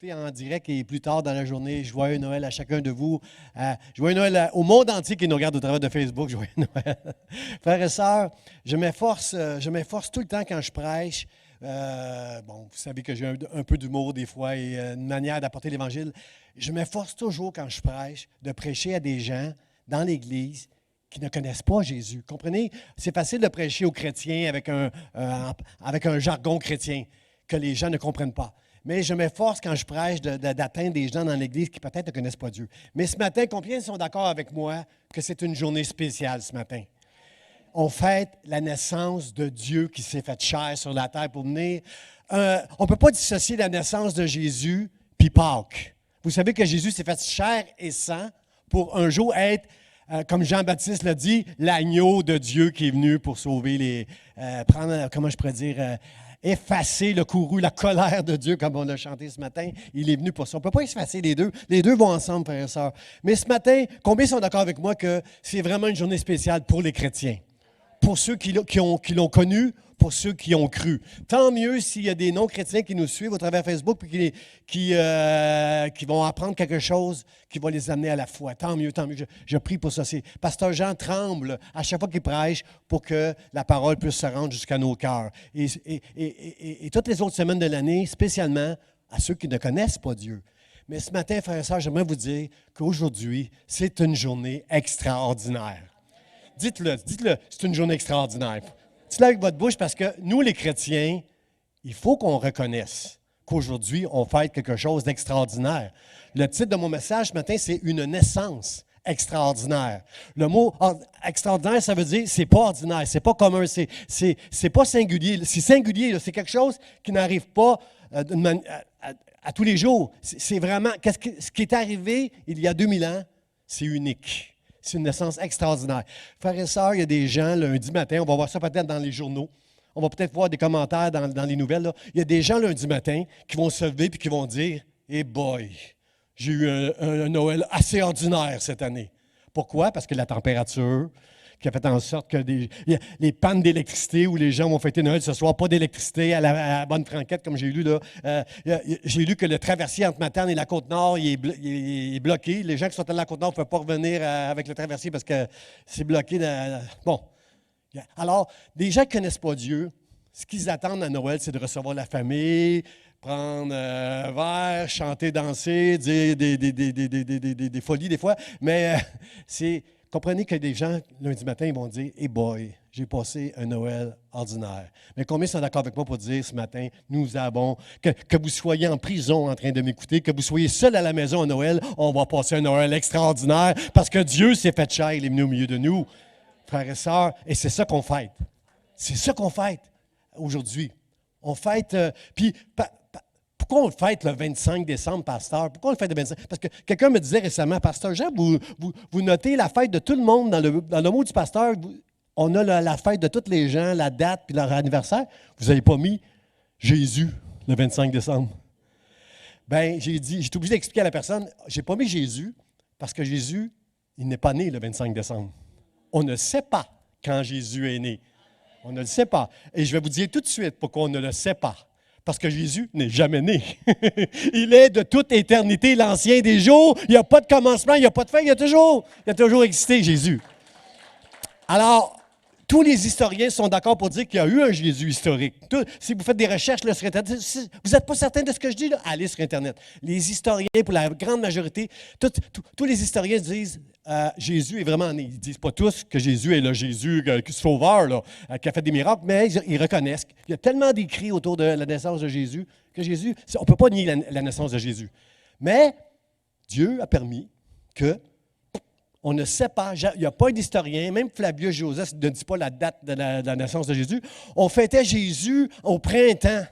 écoutez en direct et plus tard dans la journée, joyeux Noël à chacun de vous. Joyeux Noël au monde entier qui nous regarde au travers de Facebook. Joyeux Noël. Frères et sœurs, je m'efforce tout le temps quand je prêche. Vous savez que j'ai un peu d'humour des fois et une manière d'apporter l'Évangile. Je m'efforce toujours quand je prêche de prêcher à des gens dans l'Église qui ne connaissent pas Jésus. Comprenez? C'est facile de prêcher aux chrétiens avec un jargon chrétien que les gens ne comprennent pas. Mais je m'efforce quand je prêche d'atteindre des gens dans l'Église qui peut-être ne connaissent pas Dieu. Mais ce matin, combien sont d'accord avec moi que c'est une journée spéciale ce matin? On fête la naissance de Dieu qui s'est fait chair sur la terre pour venir. On ne peut pas dissocier la naissance de Jésus puis Pâques. Vous savez que Jésus s'est fait chair et sang pour un jour être, comme Jean-Baptiste l'a dit, l'agneau de Dieu qui est venu pour sauver effacer le courroux, la colère de Dieu, comme on l'a chanté ce matin. Il est venu pour ça. On ne peut pas effacer les deux. Les deux vont ensemble, frères et sœurs. Mais ce matin, combien sont d'accord avec moi que c'est vraiment une journée spéciale pour les chrétiens? Pour ceux qui l'ont connu, pour ceux qui ont cru. Tant mieux s'il y a des non-chrétiens qui nous suivent au travers Facebook et qui vont apprendre quelque chose qui va les amener à la foi. Tant mieux, tant mieux. Je prie pour ça. Pasteur Jean tremble à chaque fois qu'il prêche pour que la parole puisse se rendre jusqu'à nos cœurs. Et toutes les autres semaines de l'année, spécialement à ceux qui ne connaissent pas Dieu. Mais ce matin, frères et sœurs, j'aimerais vous dire qu'aujourd'hui, c'est une journée extraordinaire. Dites-le, c'est une journée extraordinaire. Dites-le avec votre bouche parce que nous, les chrétiens, il faut qu'on reconnaisse qu'aujourd'hui, on fête quelque chose d'extraordinaire. Le titre de mon message ce matin, c'est « Une naissance extraordinaire ». Le mot extraordinaire, ça veut dire c'est pas ordinaire, c'est pas commun, c'est pas singulier. C'est singulier, c'est quelque chose qui n'arrive pas à tous les jours. C'est vraiment, ce qui est arrivé il y a 2000 ans, c'est unique. C'est une naissance extraordinaire. Frères et sœurs, il y a des gens, lundi matin, on va voir ça peut-être dans les journaux, on va peut-être voir des commentaires dans les nouvelles. Là. Il y a des gens lundi matin qui vont se lever et qui vont dire « Eh boy, j'ai eu un Noël assez ordinaire cette année. » Pourquoi? Parce que la température qui a fait en sorte que les pannes d'électricité où les gens vont fêter Noël ce soir, pas d'électricité à la bonne franquette, comme j'ai lu là. J'ai lu que le traversier entre Matane et la Côte-Nord, il est bloqué. Les gens qui sont à la Côte-Nord ne peuvent pas revenir avec le traversier parce que c'est bloqué. Bon. Alors, des gens qui ne connaissent pas Dieu, ce qu'ils attendent à Noël, c'est de recevoir la famille, prendre un verre, chanter, danser, dire des folies des fois, mais comprenez que des gens, lundi matin, ils vont dire « Hey boy, j'ai passé un Noël ordinaire. » Mais combien sont d'accord avec moi pour dire ce matin, nous avons, que vous soyez en prison en train de m'écouter, que vous soyez seul à la maison à Noël, on va passer un Noël extraordinaire parce que Dieu s'est fait chair, il est venu au milieu de nous, frères et sœurs, et c'est ça qu'on fête. C'est ça qu'on fête aujourd'hui. On fête, pourquoi on le fête le 25 décembre, pasteur? Pourquoi on le fête le 25? Parce que quelqu'un me disait récemment, pasteur Jean, vous notez la fête de tout le monde dans le mot du pasteur. On a la fête de tous les gens, la date puis leur anniversaire. Vous n'avez pas mis Jésus le 25 décembre. Bien, j'étais obligé d'expliquer à la personne, je n'ai pas mis Jésus parce que Jésus, il n'est pas né le 25 décembre. On ne sait pas quand Jésus est né. On ne le sait pas. Et je vais vous dire tout de suite pourquoi on ne le sait pas. Parce que Jésus n'est jamais né. Il est de toute éternité, l'ancien des jours. Il n'y a pas de commencement, il n'y a pas de fin, il a toujours existé, Jésus. Alors, tous les historiens sont d'accord pour dire qu'il y a eu un Jésus historique. Si vous faites des recherches là, sur Internet, si vous n'êtes pas certain de ce que je dis, là, allez sur Internet. Les historiens, pour la grande majorité, tous les historiens disent Jésus est vraiment né. Ils ne disent pas tous que Jésus est le Jésus sauveur là, qui a fait des miracles, mais ils reconnaissent. Il y a tellement d'écrits autour de la naissance de Jésus que Jésus, on ne peut pas nier la naissance de Jésus. Mais Dieu a permis que on ne sait pas, il n'y a pas d'historien, même Flavius Joseph ne dit pas la date de la naissance de Jésus. On fêtait Jésus au printemps.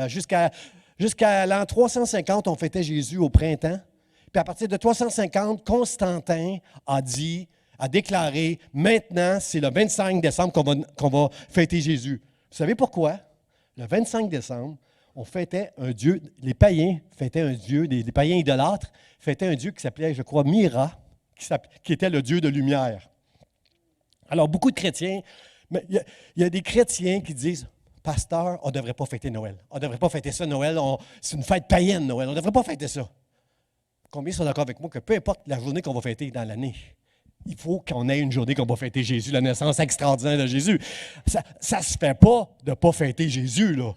Jusqu'à l'an 350, on fêtait Jésus au printemps. Puis à partir de 350, Constantin a déclaré, maintenant, c'est le 25 décembre qu'on va fêter Jésus. Vous savez pourquoi? Le 25 décembre, on fêtait un Dieu, les païens fêtaient un Dieu, les païens idolâtres fêtaient un Dieu qui s'appelait, je crois, Mira, qui était le Dieu de lumière. Alors, beaucoup de chrétiens, mais il y a des chrétiens qui disent, Pasteur, on ne devrait pas fêter Noël. On ne devrait pas fêter ça, Noël. C'est une fête païenne, Noël. On ne devrait pas fêter ça. Combien sont d'accord avec moi que peu importe la journée qu'on va fêter dans l'année, il faut qu'on ait une journée qu'on va fêter Jésus, la naissance extraordinaire de Jésus. Ça ne se fait pas de ne pas fêter Jésus, là.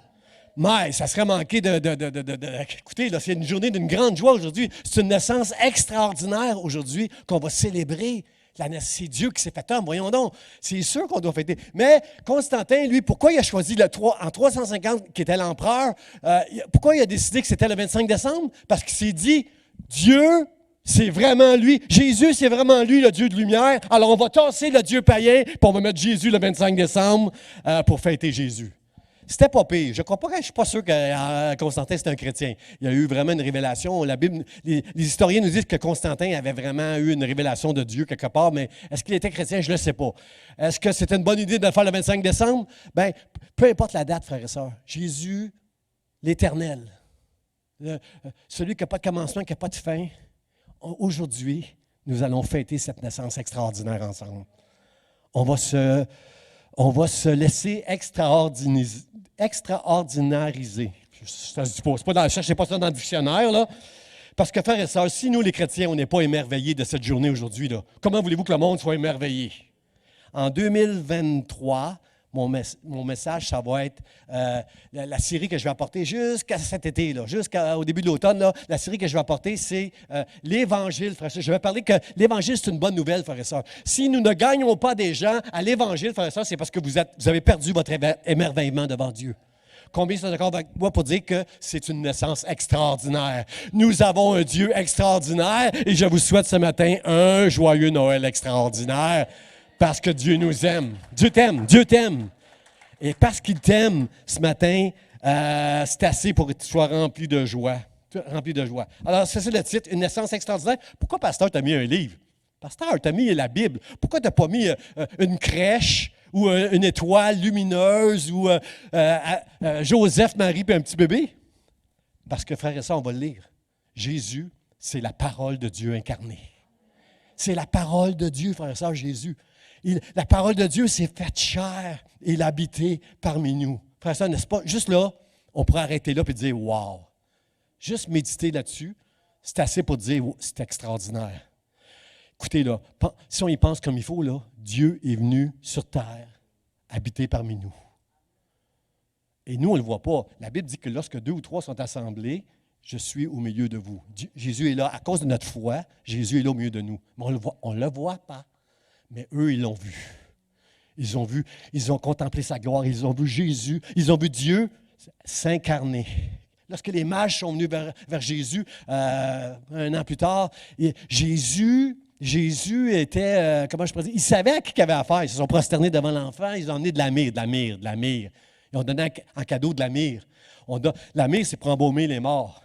Mais ça serait manquer écoutez, là, c'est une journée d'une grande joie aujourd'hui. C'est une naissance extraordinaire aujourd'hui qu'on va célébrer. C'est Dieu qui s'est fait homme, voyons donc. C'est sûr qu'on doit fêter. Mais Constantin, lui, pourquoi il a choisi en 350, qui était l'empereur, pourquoi il a décidé que c'était le 25 décembre? Parce qu'il s'est dit, Dieu, c'est vraiment lui. Jésus, c'est vraiment lui, le Dieu de lumière. Alors, on va tasser le Dieu païen, puis on va mettre Jésus le 25 décembre pour fêter Jésus. C'était pas pire. Je ne suis pas sûr que Constantin, c'était un chrétien. Il y a eu vraiment une révélation. La Bible, les historiens nous disent que Constantin avait vraiment eu une révélation de Dieu quelque part, mais est-ce qu'il était chrétien? Je ne le sais pas. Est-ce que c'était une bonne idée de le faire le 25 décembre? Bien, peu importe la date, frères et sœurs. Jésus, l'Éternel, celui qui n'a pas de commencement, qui n'a pas de fin, aujourd'hui, nous allons fêter cette naissance extraordinaire ensemble. On va se laisser extraordinariser. Ça se dit pas. Ne cherchez pas ça dans le dictionnaire, là. Parce que, frères et sœurs, si nous, les chrétiens, on n'est pas émerveillés de cette journée aujourd'hui, là, comment voulez-vous que le monde soit émerveillé? En 2023, mon message, ça va être la série que je vais apporter jusqu'à cet été, là, jusqu'au début de l'automne. Là, la série que je vais apporter, c'est l'Évangile, frères et sœurs. Je vais parler que l'Évangile, c'est une bonne nouvelle, frères et sœurs. Si nous ne gagnons pas des gens à l'Évangile, frères et sœurs, c'est parce que vous avez perdu votre émerveillement devant Dieu. Combien sont d'accord avec moi pour dire que c'est une naissance extraordinaire? Nous avons un Dieu extraordinaire et je vous souhaite ce matin un joyeux Noël extraordinaire. Parce que Dieu nous aime. Dieu t'aime. Dieu t'aime. Et parce qu'il t'aime, ce matin, c'est assez pour que tu sois rempli de joie. Rempli de joie. Alors, c'est le titre, Une naissance extraordinaire. Pourquoi, pasteur, tu as mis un livre? Pasteur, tu as mis la Bible. Pourquoi tu n'as pas mis une crèche ou une étoile lumineuse ou Joseph, Marie et un petit bébé? Parce que, frère et sœurs, on va le lire. Jésus, c'est la parole de Dieu incarnée. C'est la parole de Dieu, frère et sœurs, Jésus. La parole de Dieu s'est faite chair et il a habité parmi nous. Frère et sœurs, n'est-ce pas? Juste là, on pourrait arrêter là et dire « Wow! » Juste méditer là-dessus, c'est assez pour dire « C'est extraordinaire. » Écoutez, là, si on y pense comme il faut, là, Dieu est venu sur terre, habiter parmi nous. Et nous, on ne le voit pas. La Bible dit que lorsque 2 ou 3 sont assemblés, je suis au milieu de vous. Jésus est là. À cause de notre foi, Jésus est là au milieu de nous. Mais on ne le voit pas. Mais eux, ils l'ont vu. Ils ont vu, ils ont contemplé sa gloire, ils ont vu Jésus, ils ont vu Dieu s'incarner. Lorsque les mages sont venus vers Jésus, 1 an plus tard, Jésus était, comment je pourrais dire, il savait à qui il avait affaire. Ils se sont prosternés devant l'enfant, ils ont emmené de la myrrhe. Ils ont donné en cadeau de la myrrhe. La myrrhe, c'est pour embaumer les morts.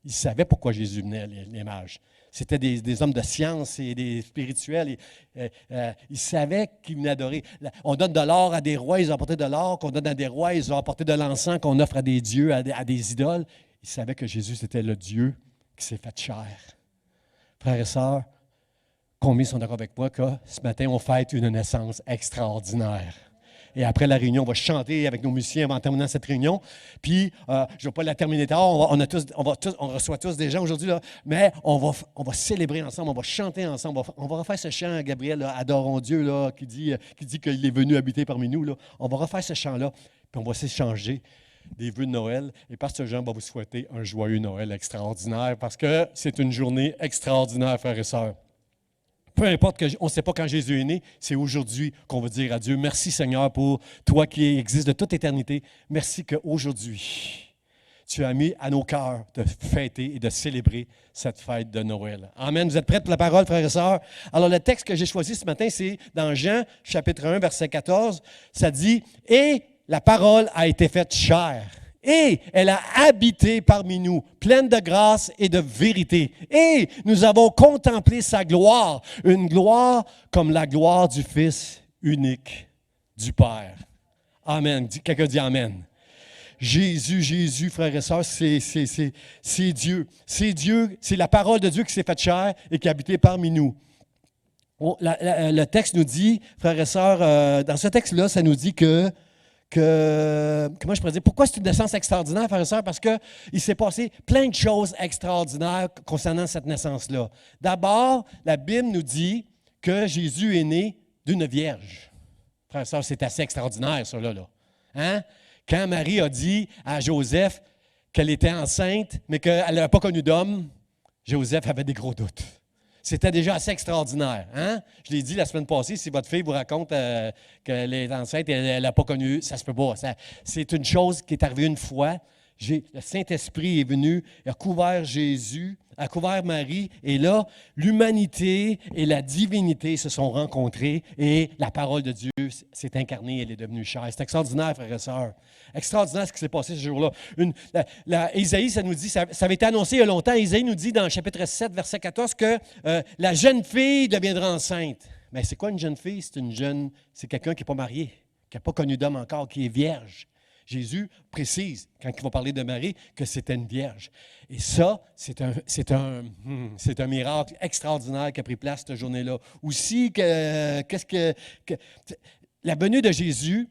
Ils savaient pourquoi Jésus venait, les mages. C'était des hommes de science et des spirituels. Ils savaient qu'ils venaient adorer. On donne de l'or à des rois, ils ont apporté de l'or. Qu'on donne à des rois, ils ont apporté de l'encens qu'on offre à des dieux, à des idoles. Ils savaient que Jésus, c'était le Dieu qui s'est fait chair. Frères et sœurs, combien sont d'accord avec moi que ce matin, on fête une naissance extraordinaire? Et après la réunion, on va chanter avec nos musiciens en terminant cette réunion. Puis, je ne vais pas la terminer tard. On reçoit tous des gens aujourd'hui, là, mais on va célébrer ensemble, on va chanter ensemble. On va refaire ce chant, Gabriel, là, Adorons Dieu, là, qui dit qu'il est venu habiter parmi nous. Là. On va refaire ce chant-là, puis on va s'échanger des vœux de Noël. Et Pasteur Jean va vous souhaiter un joyeux Noël extraordinaire parce que c'est une journée extraordinaire, frères et sœurs. Peu importe, on ne sait pas quand Jésus est né, c'est aujourd'hui qu'on va dire à Dieu, merci Seigneur pour toi qui existes de toute éternité. Merci qu'aujourd'hui, tu as mis à nos cœurs de fêter et de célébrer cette fête de Noël. Amen. Vous êtes prêts pour la parole, frères et sœurs? Alors, le texte que j'ai choisi ce matin, c'est dans Jean, chapitre 1, verset 14. Ça dit, « Et la parole a été faite chair. » Et elle a habité parmi nous, pleine de grâce et de vérité. Et nous avons contemplé sa gloire, une gloire comme la gloire du Fils unique du Père. Amen. Quelqu'un dit Amen. Jésus, frères et sœurs, c'est Dieu. C'est Dieu, c'est la parole de Dieu qui s'est faite chair et qui a habité parmi nous. Le texte nous dit, frères et sœurs, dans ce texte-là, ça nous dit que comment je pourrais dire, pourquoi c'est une naissance extraordinaire, frères et sœurs? Parce qu'il s'est passé plein de choses extraordinaires concernant cette naissance-là. D'abord, la Bible nous dit que Jésus est né d'une vierge. Frères et sœurs, c'est assez extraordinaire, ça, là. Hein? Quand Marie a dit à Joseph qu'elle était enceinte, mais qu'elle n'avait pas connu d'homme, Joseph avait des gros doutes. C'était déjà assez extraordinaire. Hein? Je l'ai dit la semaine passée, si votre fille vous raconte qu'elle est enceinte et elle n'a pas connu, ça se peut pas. C'est une chose qui est arrivée une fois. Le Saint-Esprit est venu, il a couvert Jésus, a couvert Marie, et là, l'humanité et la divinité se sont rencontrées et la parole de Dieu s'est incarnée, elle est devenue chair. C'est extraordinaire, frères et sœurs. Extraordinaire ce qui s'est passé ce jour-là. Isaïe, ça nous dit, ça avait été annoncé il y a longtemps, Isaïe nous dit dans le chapitre 7, verset 14, que la jeune fille deviendra enceinte. Mais c'est quoi une jeune fille? C'est quelqu'un qui n'est pas marié, qui n'a pas connu d'homme encore, qui est vierge. Jésus précise, quand il va parler de Marie, que c'était une vierge. Et ça, c'est un miracle extraordinaire qui a pris place cette journée-là. Aussi, la venue de Jésus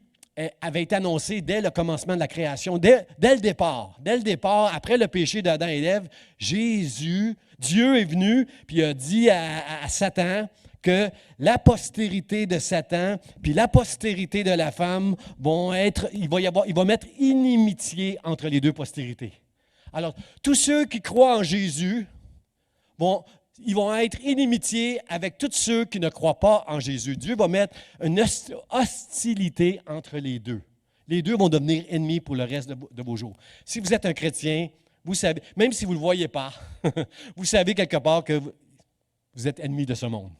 avait été annoncée dès le commencement de la création, dès le départ. Dès le départ, après le péché d'Adam et d'Ève, Dieu est venu, puis a dit à Satan que la postérité de Satan puis la postérité de la femme il va mettre inimitié entre les deux postérités. Alors, tous ceux qui croient en Jésus, ils vont être inimitiés avec tous ceux qui ne croient pas en Jésus. Dieu va mettre une hostilité entre les deux. Les deux vont devenir ennemis pour le reste de vos jours. Si vous êtes un chrétien, vous savez, même si vous ne le voyez pas, vous savez quelque part que vous êtes ennemi de ce monde.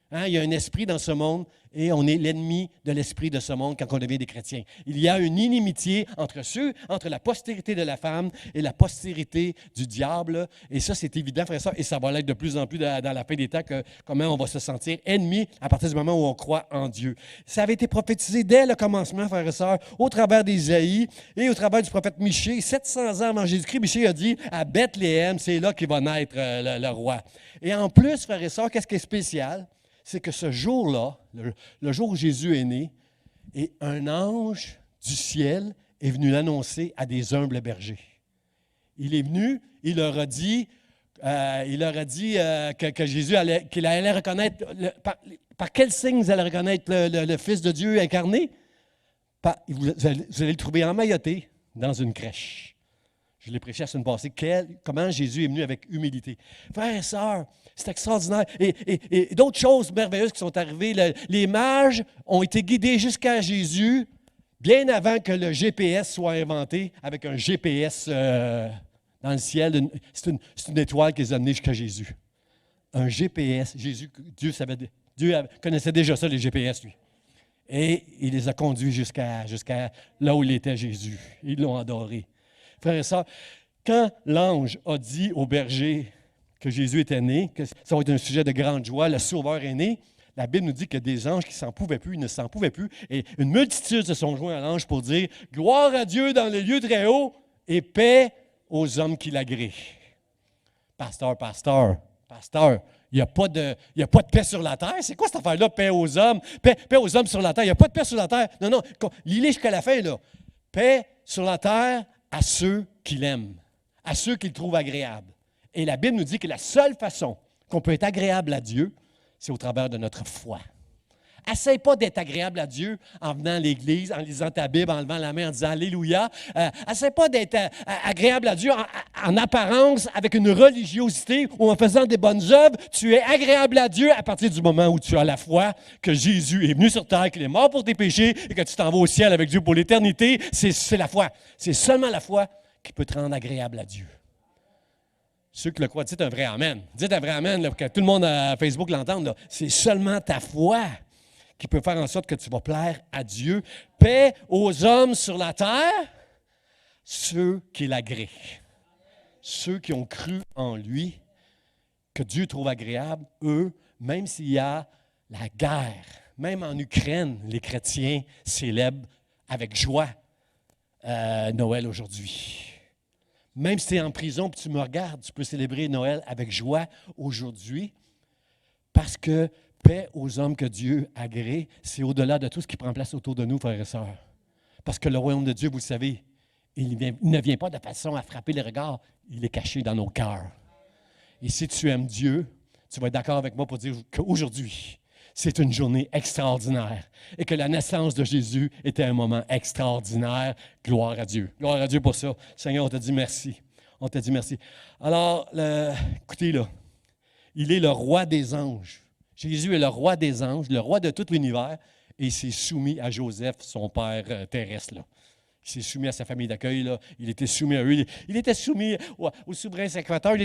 Hein, il y a un esprit dans ce monde et on est l'ennemi de l'esprit de ce monde quand on devient des chrétiens. Il y a une inimitié entre la postérité de la femme et la postérité du diable. Et ça, c'est évident, frère et sœurs, et ça va l'être de plus en plus dans la fin des temps, comment on va se sentir ennemi à partir du moment où on croit en Dieu. Ça avait été prophétisé dès le commencement, frères et sœurs, au travers d'Ésaïe et au travers du prophète Michée. 700 ans avant Jésus-Christ, Michée a dit à Bethléem, c'est là qu'il va naître le roi. Et en plus, frères et sœurs, qu'est-ce qui est spécial? C'est que ce jour-là, le jour où Jésus est né, et un ange du ciel est venu l'annoncer à des humbles bergers. Il est venu, il leur a dit que Jésus qu'il allait reconnaître, par quel signe vous allez reconnaître le Fils de Dieu incarné? Vous allez le trouver emmailloté dans une crèche. Je l'ai prêché la semaine passée, comment Jésus est venu avec humilité. Frères et sœurs, c'est extraordinaire. Et d'autres choses merveilleuses qui sont arrivées. Les mages ont été guidés jusqu'à Jésus bien avant que le GPS soit inventé, avec un GPS dans le ciel. C'est une étoile qui les a amenés jusqu'à Jésus. Un GPS. Dieu connaissait déjà ça, les GPS, lui. Et il les a conduits jusqu'à là où il était Jésus. Ils l'ont adoré. Frères et sœurs, quand l'ange a dit au berger que Jésus était né, que ça va être un sujet de grande joie, le Sauveur est né, la Bible nous dit que des anges qui s'en pouvaient plus, ils ne s'en pouvaient plus, et une multitude se sont joints à l'ange pour dire « Gloire à Dieu dans les lieux très hauts et paix aux hommes qui l'agréent. » Pasteur, il n'y a pas de paix sur la terre. C'est quoi cette affaire-là, paix aux hommes? Paix aux hommes sur la terre. Il n'y a pas de paix sur la terre. Non, lis-les jusqu'à la fin, là. Paix sur la terre à ceux qui l'aiment, à ceux qui le trouvent agréable. Et la Bible nous dit que la seule façon qu'on peut être agréable à Dieu, c'est au travers de notre foi. Essaye pas d'être agréable à Dieu en venant à l'Église, en lisant ta Bible, en levant la main, en disant Alléluia. Essaye pas d'être agréable à Dieu en apparence, avec une religiosité ou en faisant des bonnes œuvres. Tu es agréable à Dieu à partir du moment où tu as la foi que Jésus est venu sur terre, qu'il est mort pour tes péchés et que tu t'en vas au ciel avec Dieu pour l'éternité. C'est la foi. C'est seulement la foi qui peut te rendre agréable à Dieu. Ceux qui le croient, dites un vrai amen. Dites un vrai amen, là, pour que tout le monde à Facebook l'entende. C'est seulement ta foi qui peut faire en sorte que tu vas plaire à Dieu. Paix aux hommes sur la terre, ceux qui l'agréent. Ceux qui ont cru en lui, que Dieu trouve agréable, eux, même s'il y a la guerre, même en Ukraine, les chrétiens célèbrent avec joie Noël aujourd'hui. Même si tu es en prison et tu me regardes, tu peux célébrer Noël avec joie aujourd'hui parce que paix aux hommes que Dieu agrée, c'est au-delà de tout ce qui prend place autour de nous, frères et sœurs. Parce que le royaume de Dieu, vous le savez, il ne vient pas de façon à frapper les regards, il est caché dans nos cœurs. Et si tu aimes Dieu, tu vas être d'accord avec moi pour dire qu'aujourd'hui, c'est une journée extraordinaire et que la naissance de Jésus était un moment extraordinaire. Gloire à Dieu. Gloire à Dieu pour ça. Seigneur, on te dit merci. On te dit merci. Alors, écoutez, là, il est le roi des anges. Jésus est le roi des anges, le roi de tout l'univers, et il s'est soumis à Joseph, son père terrestre, là. Il s'est soumis à sa famille d'accueil, là. Il était soumis à eux. Il était soumis au souverain sacrificateur.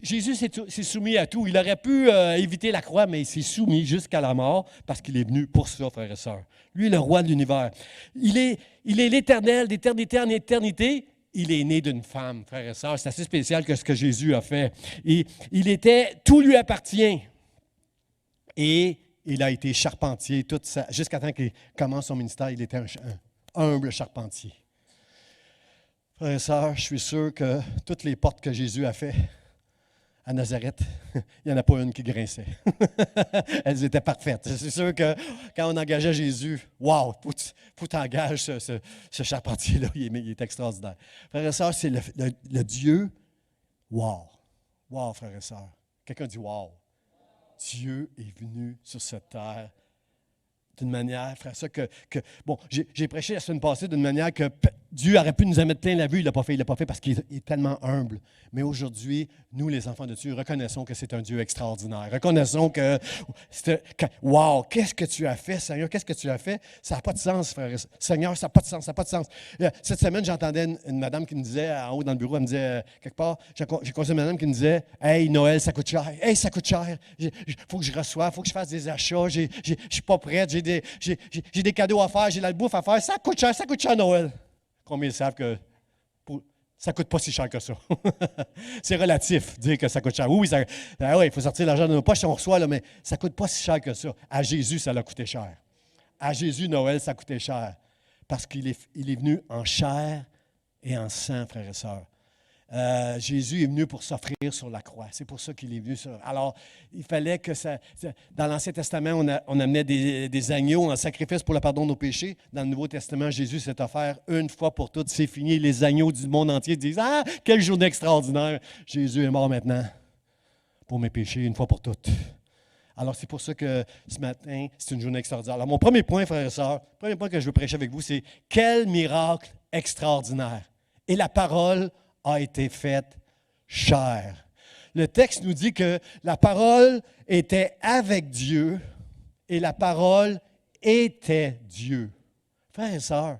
Jésus s'est soumis à tout. Il aurait pu éviter la croix, mais il s'est soumis jusqu'à la mort parce qu'il est venu pour ça, frères et sœurs. Lui est le roi de l'univers. Il est l'Éternel, d'éternité en éternité. Il est né d'une femme, frères et sœurs. C'est assez spécial que ce que Jésus a fait. Tout lui appartient. Et il a été charpentier jusqu'à temps qu'il commence son ministère. Il était un humble charpentier. Frères et sœurs, je suis sûr que toutes les portes que Jésus a faites à Nazareth, il n'y en a pas une qui grinçait. Elles étaient parfaites. C'est sûr que quand on engageait Jésus, wow, faut que tu engages ce charpentier-là, il est extraordinaire. Frères et sœurs, c'est le Dieu, wow. Wow, frères et sœurs. Quelqu'un dit wow. Dieu est venu sur cette terre d'une manière, frère, ça j'ai prêché la semaine passée d'une manière que Dieu aurait pu nous en mettre plein la vue, il ne l'a pas fait. Il ne l'a pas fait parce qu'il est tellement humble. Mais aujourd'hui, nous, les enfants de Dieu, reconnaissons que c'est un Dieu extraordinaire. Reconnaissons wow, qu'est-ce que tu as fait, Seigneur? Qu'est-ce que tu as fait? Ça n'a pas de sens, frère. Seigneur, ça n'a pas de sens, ça n'a pas de sens. Cette semaine, j'entendais une madame qui me disait, en haut dans le bureau, elle me disait, quelque part, j'ai connu une madame qui me disait, « Hey, Noël, ça coûte cher. Hey, ça coûte cher. Il faut que je reçoive, il faut que je fasse des achats. Je ne suis pas prête, j'ai des cadeaux à faire, j'ai la bouffe à faire. Ça coûte cher, Noël. » Combien ils savent que ça ne coûte pas si cher que ça? C'est relatif, dire que ça coûte cher. Oui, il faut sortir l'argent de nos poches si on reçoit, là, mais ça ne coûte pas si cher que ça. À Jésus, ça l'a coûté cher. À Jésus, Noël, ça a coûté cher. Parce qu'il est venu en chair et en sang, frères et sœurs. Jésus est venu pour s'offrir sur la croix. C'est pour ça qu'il est venu. Alors, il fallait que ça... Dans l'Ancien Testament, on amenait des agneaux en sacrifice pour le pardon de nos péchés. Dans le Nouveau Testament, Jésus s'est offert une fois pour toutes. C'est fini. Les agneaux du monde entier disent « Ah, quelle journée extraordinaire! Jésus est mort maintenant pour mes péchés une fois pour toutes. » Alors, c'est pour ça que ce matin, c'est une journée extraordinaire. Alors, mon premier point, frères et sœurs, le premier point que je veux prêcher avec vous, c'est « Quel miracle extraordinaire! » Et la parole a été faite chair. Le texte nous dit que la parole était avec Dieu et la parole était Dieu. Frères et sœurs,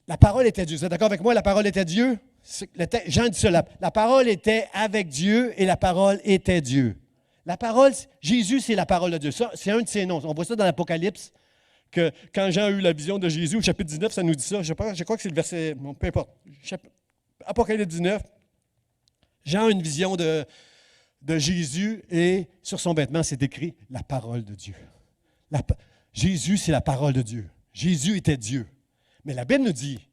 la parole était Dieu. Vous êtes d'accord avec moi? La parole était Dieu? Jean dit ça. La parole était avec Dieu et la parole était Dieu. La parole, Jésus, c'est la parole de Dieu. Ça, c'est un de ses noms. On voit ça dans l'Apocalypse. Que quand Jean a eu la vision de Jésus, au chapitre 19, ça nous dit ça. Je crois que c'est le verset, peu importe. Apocalypse 19, Jean a une vision de Jésus et sur son vêtement, c'est écrit la parole de Dieu. Jésus, c'est la parole de Dieu. Jésus était Dieu. Mais la Bible nous dit,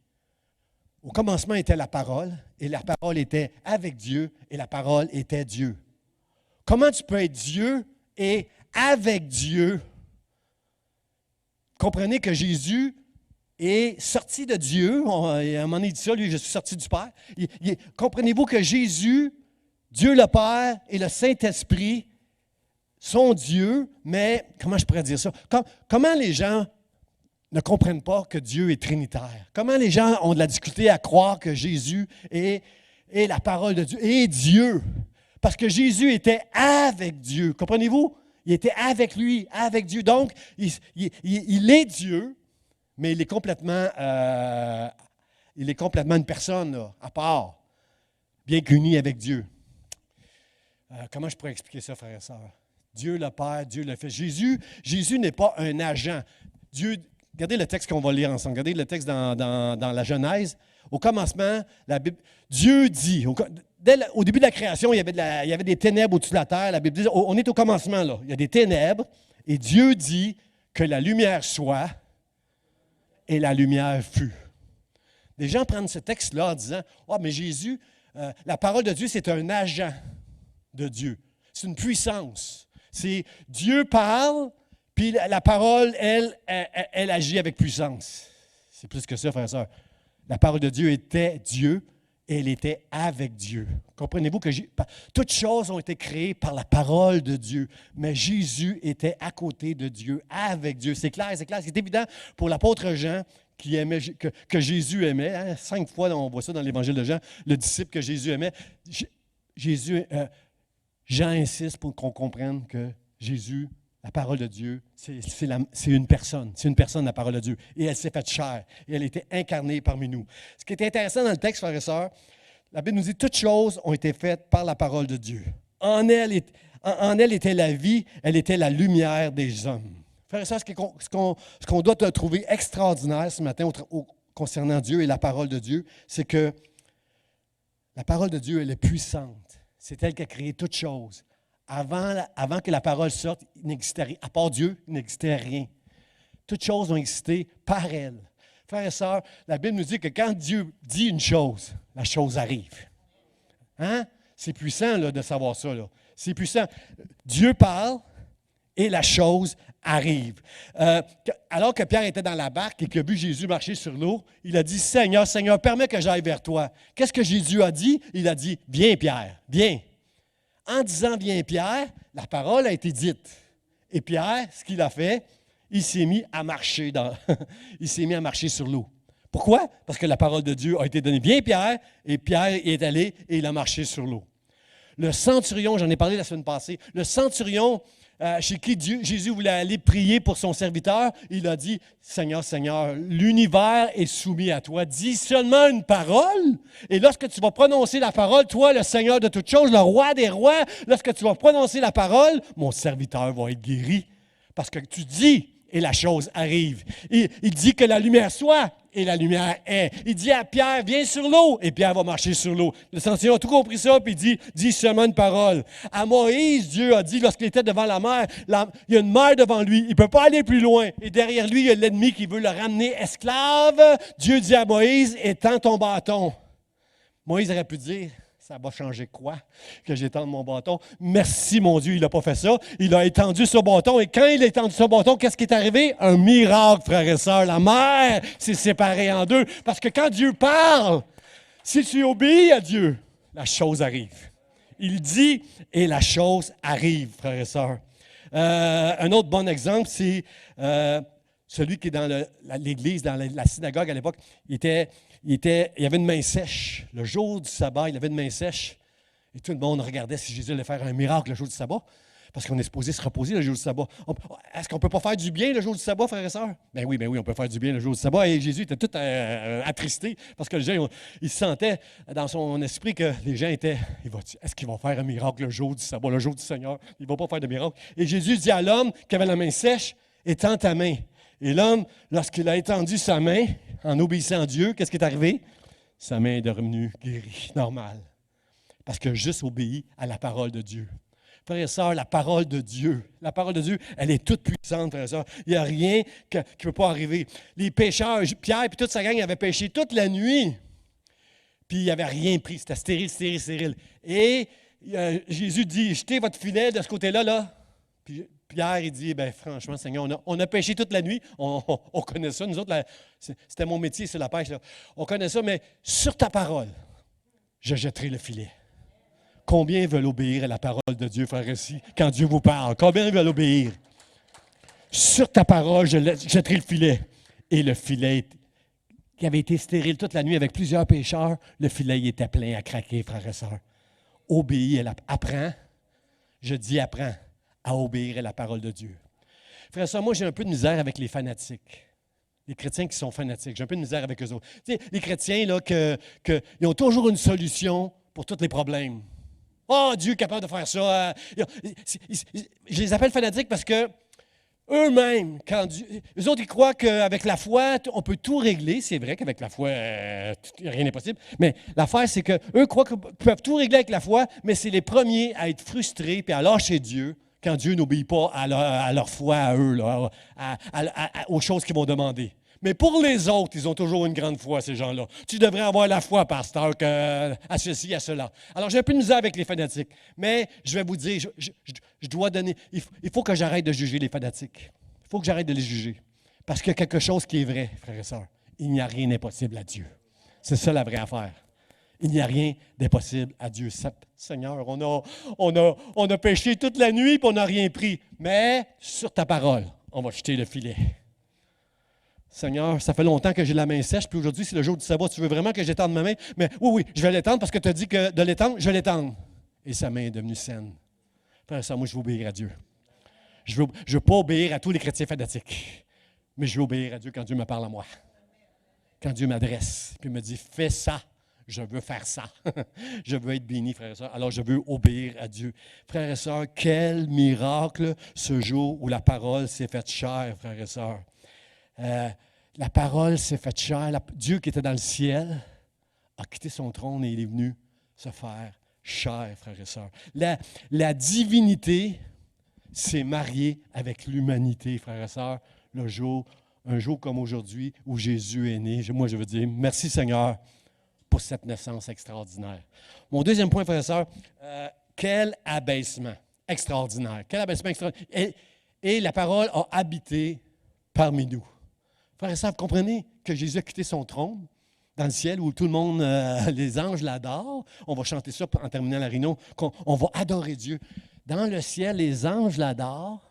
au commencement était la parole, et la parole était avec Dieu, et la parole était Dieu. Comment tu peux être Dieu et avec Dieu? Comprenez que Jésus est sorti de Dieu. À un moment donné, il dit ça, lui, je suis sorti du Père. Comprenez-vous que Jésus, Dieu le Père et le Saint-Esprit sont Dieu, mais comment je pourrais dire ça? Comment les gens ne comprennent pas que Dieu est trinitaire? Comment les gens ont de la difficulté à croire que Jésus est la parole de Dieu, est Dieu? Parce que Jésus était avec Dieu. Comprenez-vous? Il était avec lui, avec Dieu. Donc, il est Dieu, mais il est complètement une personne là, à part, bien qu'uni avec Dieu. Comment je pourrais expliquer ça, frères et sœurs? Dieu le Père, Dieu le Fils. Jésus n'est pas un agent. Regardez le texte qu'on va lire ensemble. Regardez le texte dans la Genèse. Au commencement, la Bible, Dieu dit... Au début de la création, il y avait des ténèbres au-dessus de la terre. La Bible dit, on est au commencement, là. Il y a des ténèbres. Et Dieu dit que la lumière soit, et la lumière fut. Des gens prennent ce texte-là en disant, « Ah, mais Jésus, la parole de Dieu, c'est un agent de Dieu. C'est une puissance. C'est Dieu parle, Puis la parole, elle agit avec puissance. C'est plus que ça, frères et sœurs. La parole de Dieu était Dieu et elle était avec Dieu. Comprenez-vous que toutes choses ont été créées par la parole de Dieu, mais Jésus était à côté de Dieu, avec Dieu. C'est clair, c'est clair. C'est évident pour l'apôtre Jean qui aimait, que Jésus aimait. Hein? 5 fois, on voit ça dans l'Évangile de Jean, le disciple que Jésus aimait. Jean insiste pour qu'on comprenne que Jésus, la parole de Dieu, c'est une personne. C'est une personne, la parole de Dieu. Et elle s'est faite chair. Et elle était incarnée parmi nous. Ce qui est intéressant dans le texte, frères et sœurs, la Bible nous dit toutes choses ont été faites par la parole de Dieu. En elle était la vie, elle était la lumière des hommes. Frères et sœurs, ce qu'on doit trouver extraordinaire ce matin concernant Dieu et la parole de Dieu, c'est que la parole de Dieu, elle est puissante. C'est elle qui a créé toutes choses. Avant que la parole sorte, il n'existait rien. À part Dieu, il n'existait rien. Toutes choses ont existé par elle. Frères et sœurs, la Bible nous dit que quand Dieu dit une chose, la chose arrive. Hein? C'est puissant là, de savoir ça. Là. C'est puissant. Dieu parle et la chose arrive. Alors que Pierre était dans la barque et qu'il a vu Jésus marcher sur l'eau, il a dit, Seigneur, Seigneur, permets que j'aille vers toi. Qu'est-ce que Jésus a dit? Il a dit, viens Pierre, viens. En disant, viens Pierre, la parole a été dite. Et Pierre, ce qu'il a fait, il s'est mis à marcher il s'est mis à marcher sur l'eau. Pourquoi? Parce que la parole de Dieu a été donnée. Viens Pierre, et Pierre est allé et il a marché sur l'eau. Le centurion, j'en ai parlé la semaine passée, le centurion chez qui Jésus voulait aller prier pour son serviteur, il a dit, Seigneur, Seigneur, l'univers est soumis à toi. Dis seulement une parole, et lorsque tu vas prononcer la parole, toi, le Seigneur de toutes choses, le roi des rois, lorsque tu vas prononcer la parole, mon serviteur va être guéri. Parce que tu dis, et la chose arrive. Il dit que la lumière soit, et la lumière est. Il dit à Pierre, viens sur l'eau, et Pierre va marcher sur l'eau. Le centurion a tout compris ça, puis il dit, dis seulement une parole. À Moïse, Dieu a dit, lorsqu'il était devant la mer, il y a une mer devant lui, il ne peut pas aller plus loin. Et derrière lui, il y a l'ennemi qui veut le ramener esclave. Dieu dit à Moïse, étends ton bâton. Moïse aurait pu dire, ça va changer quoi que j'étende mon bâton? Merci, mon Dieu, il n'a pas fait ça. Il a étendu ce bâton. Et quand il a étendu ce bâton, qu'est-ce qui est arrivé? Un miracle, frères et sœurs. La mer s'est séparée en deux. Parce que quand Dieu parle, si tu obéis à Dieu, la chose arrive. Il dit et la chose arrive, frères et sœurs. Un autre bon exemple, c'est celui qui est dans l'église, dans la synagogue à l'époque. Il y avait une main sèche. Le jour du sabbat, il avait une main sèche. Et tout le monde regardait si Jésus allait faire un miracle le jour du sabbat. Parce qu'on est supposé se reposer le jour du sabbat. Est-ce qu'on ne peut pas faire du bien le jour du sabbat, frères et sœurs? Ben oui, on peut faire du bien le jour du sabbat. Et Jésus était tout attristé parce que les gens, il sentait dans son esprit que les gens étaient, est-ce qu'il va faire un miracle le jour du sabbat, le jour du Seigneur? Il ne va pas faire de miracle. Et Jésus dit à l'homme qui avait la main sèche, étends ta main. Et l'homme, lorsqu'il a étendu sa main, en obéissant à Dieu, qu'est-ce qui est arrivé? Sa main est devenue guérie, normale. Parce qu'il a juste obéi à la parole de Dieu. Frères et sœurs, la parole de Dieu, elle est toute puissante, frères et sœurs. Il n'y a rien qui ne peut pas arriver. Les pécheurs, Pierre et toute sa gang avaient péché toute la nuit. Puis il n'y avait rien pris. C'était stérile, stérile, stérile. Et Jésus dit, jetez votre filet de ce côté-là, là. Puis Pierre, il dit, bien franchement, Seigneur, on a pêché toute la nuit. On connaît ça. Nous autres, c'était mon métier, c'est la pêche. Là. On connaît ça, mais sur ta parole, je jetterai le filet. Combien veulent obéir à la parole de Dieu, frères et sœurs, quand Dieu vous parle? Combien veulent obéir? Sur ta parole, je jetterai le filet. Et le filet, qui avait été stérile toute la nuit avec plusieurs pêcheurs, le filet il était plein à craquer, frères et sœurs. Obéis, apprends. Je dis apprends à obéir à la parole de Dieu. Frère et sœurs, moi j'ai un peu de misère avec les fanatiques. Les chrétiens qui sont fanatiques, j'ai un peu de misère avec eux autres. Tu sais, les chrétiens, là, ils ont toujours une solution pour tous les problèmes. Oh, Dieu est capable de faire ça. Je les appelle fanatiques parce que eux-mêmes, eux autres, ils croient qu'avec la foi, on peut tout régler. C'est vrai qu'avec la foi, rien n'est possible. Mais l'affaire, c'est qu'eux croient qu'ils peuvent tout régler avec la foi, mais c'est les premiers à être frustrés et à lâcher Dieu quand Dieu n'obéit pas à leur foi, à eux, là, aux choses qu'ils vont demander. Mais pour les autres, ils ont toujours une grande foi, ces gens-là. Tu devrais avoir la foi, pasteur, à ceci, à cela. Alors, j'ai un peu de misère avec les fanatiques. Mais je vais vous dire, je dois donner... Il faut que j'arrête de juger les fanatiques. Il faut que j'arrête de les juger. Parce qu'il y a quelque chose qui est vrai, frères et sœurs. Il n'y a rien d'impossible à Dieu. C'est ça la vraie affaire. Il n'y a rien d'impossible à Dieu. Seigneur, on a péché toute la nuit et on n'a rien pris. Mais sur ta parole, on va jeter le filet. Seigneur, ça fait longtemps que j'ai la main sèche, puis aujourd'hui, c'est le jour du sabbat. Tu veux vraiment que j'étende ma main? Mais oui, je vais l'étendre parce que tu as dit que de l'étendre, je l'étendre. Et sa main est devenue saine. Frère et sœur, moi, je veux obéir à Dieu. Je ne veux pas obéir à tous les chrétiens fanatiques, mais je veux obéir à Dieu quand Dieu me parle à moi. Quand Dieu m'adresse, puis me dit, fais ça. Je veux faire ça. Je veux être béni, frères et sœurs. Alors, je veux obéir à Dieu. Frères et sœurs, quel miracle ce jour où la parole s'est faite chair, frères et sœurs. La parole s'est faite chair. Dieu qui était dans le ciel a quitté son trône et il est venu se faire chair, frères et sœurs. La divinité s'est mariée avec l'humanité, frères et sœurs, un jour comme aujourd'hui où Jésus est né. Moi, je veux dire, merci Seigneur pour cette naissance extraordinaire. Mon deuxième point, frères et sœurs, quel abaissement extraordinaire. Quel abaissement extraordinaire. Et la parole a habité parmi nous. Frères et sœurs, vous comprenez que Jésus a quitté son trône dans le ciel où tout le monde, les anges l'adorent. On va chanter ça en terminant la réunion, on va adorer Dieu. Dans le ciel, les anges l'adorent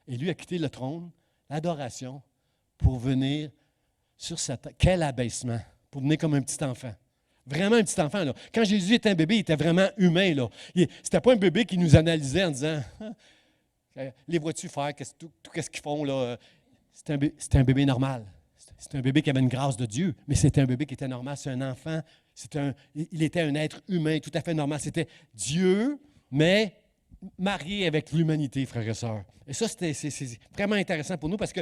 et lui a quitté le trône, l'adoration, pour venir sur cette terre. Quel abaissement! Pour venir comme un petit enfant. Vraiment un petit enfant. Là. Quand Jésus était un bébé, il était vraiment humain. Ce n'était pas un bébé qui nous analysait en disant les vois-tu faire, qu'est-ce qu'ils font là? C'était un bébé normal. C'était un bébé qui avait une grâce de Dieu, mais c'était un bébé qui était normal. C'est un enfant. Il était un être humain tout à fait normal. C'était Dieu, mais marié avec l'humanité, frères et sœurs. Et ça, c'est vraiment intéressant pour nous parce que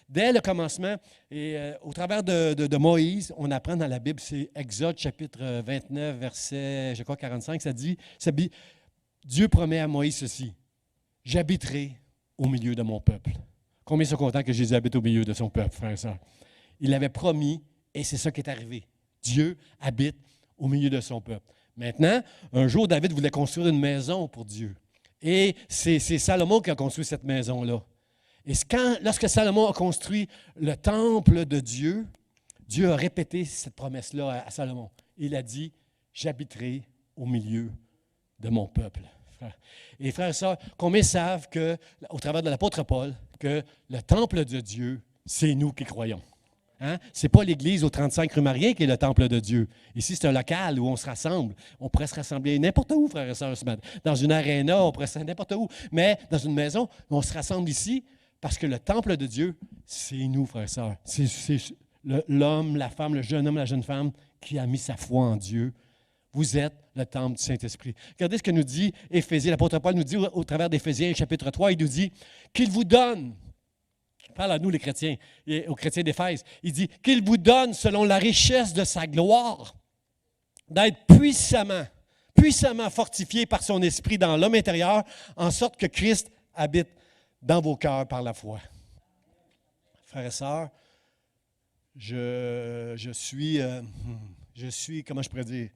dès le commencement, et au travers de Moïse, on apprend dans la Bible, c'est Exode chapitre 29, verset, je crois, 45, ça dit, Dieu promet à Moïse ceci, « J'habiterai au milieu de mon peuple. » Combien sont contents que Jésus habite au milieu de son peuple, frères et sœurs? Il l'avait promis et c'est ça qui est arrivé. Dieu habite au milieu de son peuple. Maintenant, un jour, David voulait construire une maison pour Dieu. Et c'est Salomon qui a construit cette maison-là. Et lorsque Salomon a construit le temple de Dieu, Dieu a répété cette promesse-là à Salomon. Il a dit, « J'habiterai au milieu de mon peuple. » Et frères et sœurs, combien savent qu'au travers de l'apôtre Paul, que le temple de Dieu, c'est nous qui croyons. Hein? Ce n'est pas l'église au 35 rue Marien qui est le temple de Dieu. Ici, c'est un local où on se rassemble. On pourrait se rassembler n'importe où, frères et sœurs, ce matin. Dans une aréna, on pourrait se rassembler n'importe où. Mais dans une maison, on se rassemble ici parce que le temple de Dieu, c'est nous, frères et sœurs. C'est l'homme, la femme, le jeune homme, la jeune femme qui a mis sa foi en Dieu. Vous êtes le temple du Saint-Esprit. Regardez ce que nous dit Éphésiens. L'apôtre Paul nous dit au travers d'Éphésiens, chapitre 3, il nous dit qu'il vous donne, il parle à nous les chrétiens, et aux chrétiens d'Éphèse, il dit qu'il vous donne selon la richesse de sa gloire, d'être puissamment fortifié par son esprit dans l'homme intérieur, en sorte que Christ habite dans vos cœurs par la foi. Frères et sœurs, je suis, comment je pourrais dire,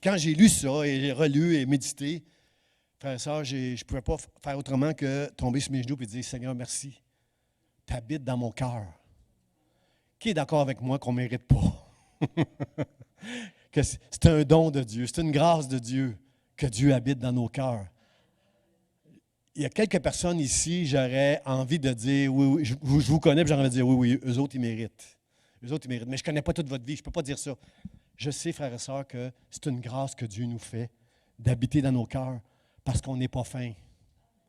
quand j'ai lu ça et j'ai relu et médité, frères et sœurs, je ne pouvais pas faire autrement que tomber sur mes genoux et dire, Seigneur, merci, tu habites dans mon cœur. Qui est d'accord avec moi qu'on ne mérite pas? Que c'est un don de Dieu, c'est une grâce de Dieu que Dieu habite dans nos cœurs. Il y a quelques personnes ici, j'aurais envie de dire, oui, je vous connais, puis j'aurais envie de dire, oui, eux autres, ils méritent. Eux autres, ils méritent. Mais je ne connais pas toute votre vie, je ne peux pas dire ça. Je sais, frères et sœurs, que c'est une grâce que Dieu nous fait d'habiter dans nos cœurs parce qu'on n'est pas fin.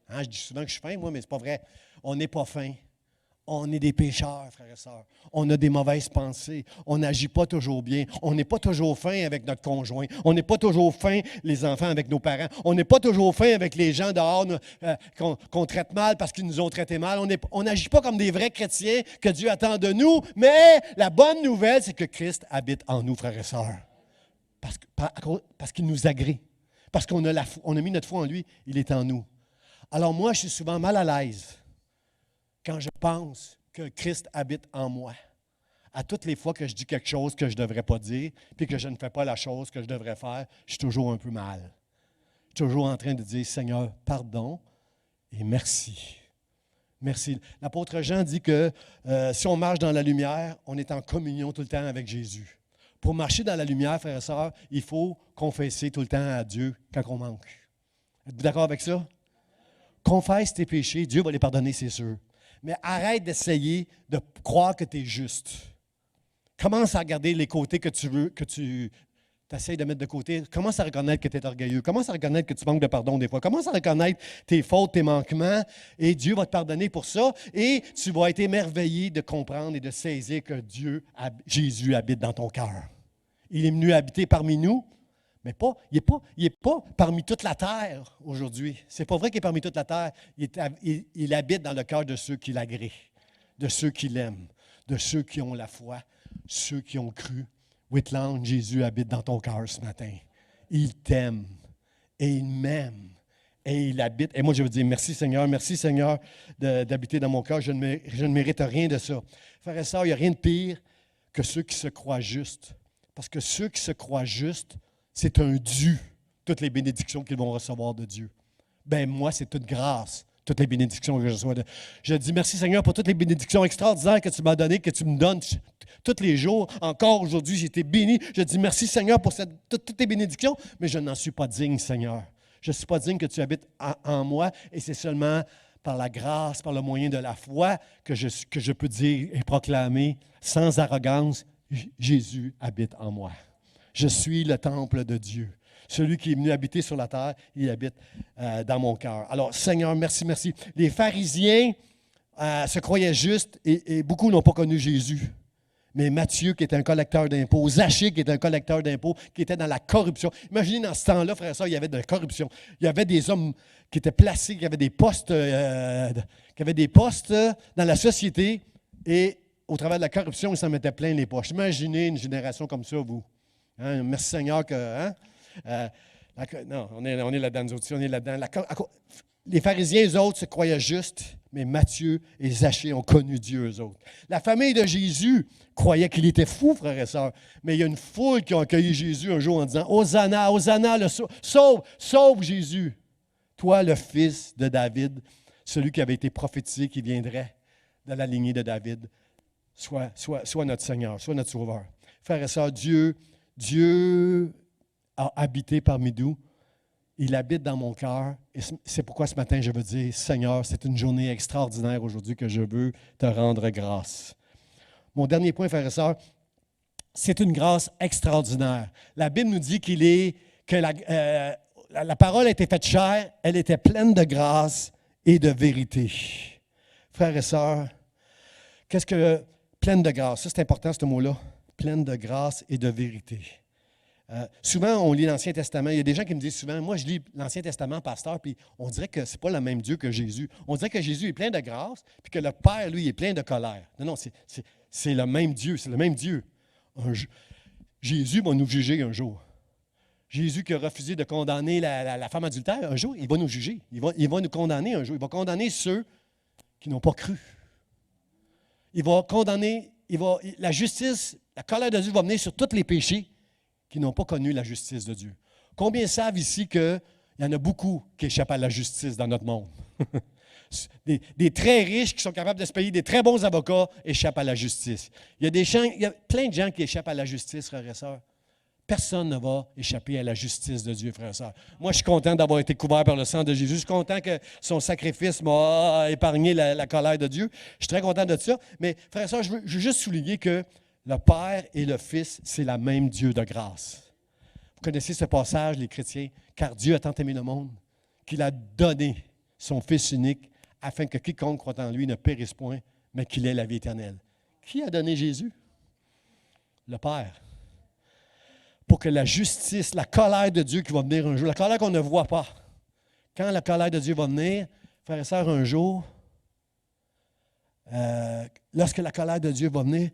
Hein, je dis souvent que je suis fin, moi, mais ce n'est pas vrai. On n'est pas fin. On est des pécheurs, frères et sœurs. On a des mauvaises pensées. On n'agit pas toujours bien. On n'est pas toujours fin avec notre conjoint. On n'est pas toujours fin, les enfants, avec nos parents. On n'est pas toujours fin avec les gens dehors qu'on traite mal parce qu'ils nous ont traités mal. On n'agit pas comme des vrais chrétiens que Dieu attend de nous. Mais la bonne nouvelle, c'est que Christ habite en nous, frères et sœurs. Parce qu'il nous agrée. Parce qu'on a mis notre foi en lui, il est en nous. Alors moi, je suis souvent mal à l'aise quand je pense que Christ habite en moi. À toutes les fois que je dis quelque chose que je ne devrais pas dire, puis que je ne fais pas la chose que je devrais faire, je suis toujours un peu mal. Je suis toujours en train de dire, Seigneur, pardon et merci Merci. L'apôtre Jean dit que si on marche dans la lumière, on est en communion tout le temps avec Jésus. Pour marcher dans la lumière, frères et sœurs, il faut confesser tout le temps à Dieu quand on manque. Êtes-vous d'accord avec ça? Confesse tes péchés, Dieu va les pardonner, c'est sûr. Mais arrête d'essayer de croire que tu es juste. Commence à regarder les côtés que tu veux, que tu essaies de mettre de côté. Commence à reconnaître que tu es orgueilleux. Commence à reconnaître que tu manques de pardon des fois. Commence à reconnaître tes fautes, tes manquements, et Dieu va te pardonner pour ça. Et tu vas être émerveillé de comprendre et de saisir que Jésus habite dans ton cœur. Il est venu habiter parmi nous, mais il n'est pas parmi toute la terre aujourd'hui. C'est pas vrai qu'il est parmi toute la terre. Il habite dans le cœur de ceux qui l'agréent, de ceux qui l'aiment, de ceux qui ont la foi, ceux qui ont cru. Whitland, Jésus habite dans ton cœur ce matin. Il t'aime et il m'aime et il habite. Et moi, je veux dire merci Seigneur d'habiter dans mon cœur. Je ne mérite rien de ça. Frères et sœurs, il n'y a rien de pire que ceux qui se croient justes. Parce que ceux qui se croient justes, c'est un dû, toutes les bénédictions qu'ils vont recevoir de Dieu. Bien, moi, c'est toute grâce, toutes les bénédictions que je reçois. Je dis merci Seigneur pour toutes les bénédictions extraordinaires que tu m'as données, que tu me donnes tous les jours. Encore aujourd'hui, j'ai été béni. Je dis merci Seigneur pour toutes tes bénédictions, mais je n'en suis pas digne, Seigneur. Je ne suis pas digne que tu habites en moi, et c'est seulement par la grâce, par le moyen de la foi, que je peux dire et proclamer sans arrogance, Jésus habite en moi. Je suis le temple de Dieu. Celui qui est venu habiter sur la terre, il habite dans mon cœur. Alors, Seigneur, merci, merci. Les pharisiens se croyaient justes et beaucoup n'ont pas connu Jésus. Mais Matthieu, qui était un collecteur d'impôts, Zachée, qui était un collecteur d'impôts, qui était dans la corruption. Imaginez, dans ce temps-là, frère et sœurs, il y avait de la corruption. Il y avait des hommes qui étaient placés, qui avaient des postes dans la société, et au travers de la corruption, ils s'en mettaient plein les poches. Imaginez une génération comme ça, vous. Hein? Merci Seigneur que... Hein? Non, on est là-dedans, nous autres, on est là-dedans. Les pharisiens, eux autres, se croyaient justes, mais Matthieu et Zachée ont connu Dieu, eux autres. La famille de Jésus croyait qu'il était fou, frères et sœurs, mais il y a une foule qui a accueilli Jésus un jour en disant « Hosanna, Hosanna, sauve Jésus, toi le fils de David, celui qui avait été prophétisé, qui viendrait de la lignée de David, soit notre Seigneur, soit notre Sauveur. » Frères et sœurs, Dieu a habité parmi nous. Il habite dans mon cœur. Et c'est pourquoi ce matin, je veux dire, Seigneur, c'est une journée extraordinaire aujourd'hui que je veux te rendre grâce. Mon dernier point, frères et sœurs, c'est une grâce extraordinaire. La Bible nous dit que la parole a été faite chair, elle était pleine de grâce et de vérité. Frères et sœurs, qu'est-ce que pleine de grâce? Ça, c'est important, ce mot-là. Pleine de grâce et de vérité. Souvent, on lit l'Ancien Testament. Il y a des gens qui me disent souvent, moi, je lis l'Ancien Testament, pasteur, puis on dirait que ce n'est pas le même Dieu que Jésus. On dirait que Jésus est plein de grâce, puis que le Père, lui, est plein de colère. Non, c'est le même Dieu, c'est le même Dieu. Jésus va nous juger un jour. Jésus qui a refusé de condamner la femme adultère, un jour, il va nous juger. Il va nous condamner un jour. Il va condamner ceux qui n'ont pas cru. Il va condamner, la justice, la colère de Dieu va venir sur tous les péchés qui n'ont pas connu la justice de Dieu. Combien savent ici qu'il y en a beaucoup qui échappent à la justice dans notre monde? Des très riches qui sont capables de se payer des très bons avocats échappent à la justice. Il y a plein de gens qui échappent à la justice, frères et sœurs. Personne ne va échapper à la justice de Dieu, frères et sœurs. Moi, je suis content d'avoir été couvert par le sang de Jésus. Je suis content que son sacrifice m'a épargné la colère de Dieu. Je suis très content de ça. Mais, frères et sœurs, je veux juste souligner que le Père et le Fils, c'est la même Dieu de grâce. Vous connaissez ce passage, les chrétiens, « Car Dieu a tant aimé le monde qu'il a donné son Fils unique afin que quiconque croit en lui ne périsse point, mais qu'il ait la vie éternelle. » Qui a donné Jésus? Le Père. Pour que la justice, la colère de Dieu qui va venir un jour, la colère qu'on ne voit pas, quand la colère de Dieu va venir, frères et sœurs, un jour, lorsque la colère de Dieu va venir,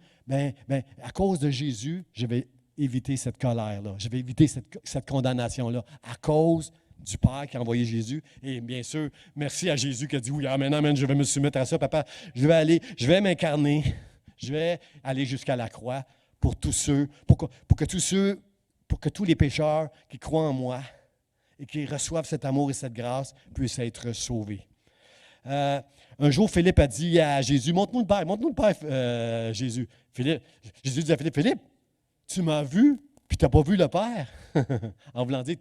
à cause de Jésus, je vais éviter cette colère-là. Je vais éviter cette condamnation-là à cause du Père qui a envoyé Jésus. Et bien sûr, merci à Jésus qui a dit, oui, amen, amen, je vais me soumettre à ça, papa. Je vais m'incarner, je vais aller jusqu'à la croix pour tous ceux, pour que tous les pécheurs qui croient en moi et qui reçoivent cet amour et cette grâce puissent être sauvés. Un jour, Philippe a dit à Jésus, montre-nous le Père, Jésus. Jésus dit à Philippe, Philippe, tu m'as vu, puis tu n'as pas vu le Père. En voulant dire,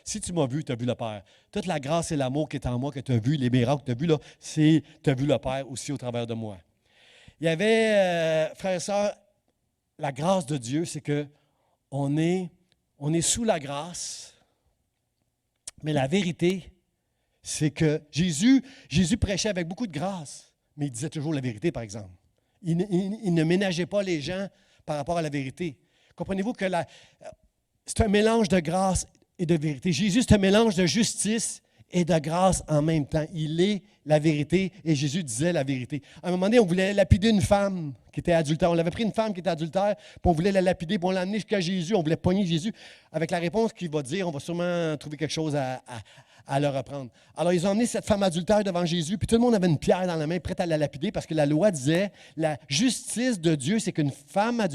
si tu m'as vu, tu as vu le Père. Toute la grâce et l'amour qui est en moi, que tu as vu, les miracles que tu as vus, là, c'est tu as vu le Père aussi au travers de moi. Il y avait, frères et sœurs, la grâce de Dieu, c'est qu'on est sous la grâce, mais la vérité, c'est que Jésus prêchait avec beaucoup de grâce, mais il disait toujours la vérité, par exemple. Il ne ménageait pas les gens par rapport à la vérité. Comprenez-vous que c'est un mélange de grâce et de vérité. Jésus, c'est un mélange de justice et de grâce en même temps. Il est la vérité et Jésus disait la vérité. À un moment donné, on voulait lapider une femme qui était adultère. On avait pris une femme qui était adultère, puis on voulait la lapider, puis on l'a amenée jusqu'à Jésus. On voulait pogner Jésus avec la réponse qu'il va dire. On va sûrement trouver quelque chose à leur apprendre. Alors, ils ont emmené cette femme adultère devant Jésus, puis tout le monde avait une pierre dans la main, prête à la lapider, parce que la loi disait, la justice de Dieu, c'est qu'une femme,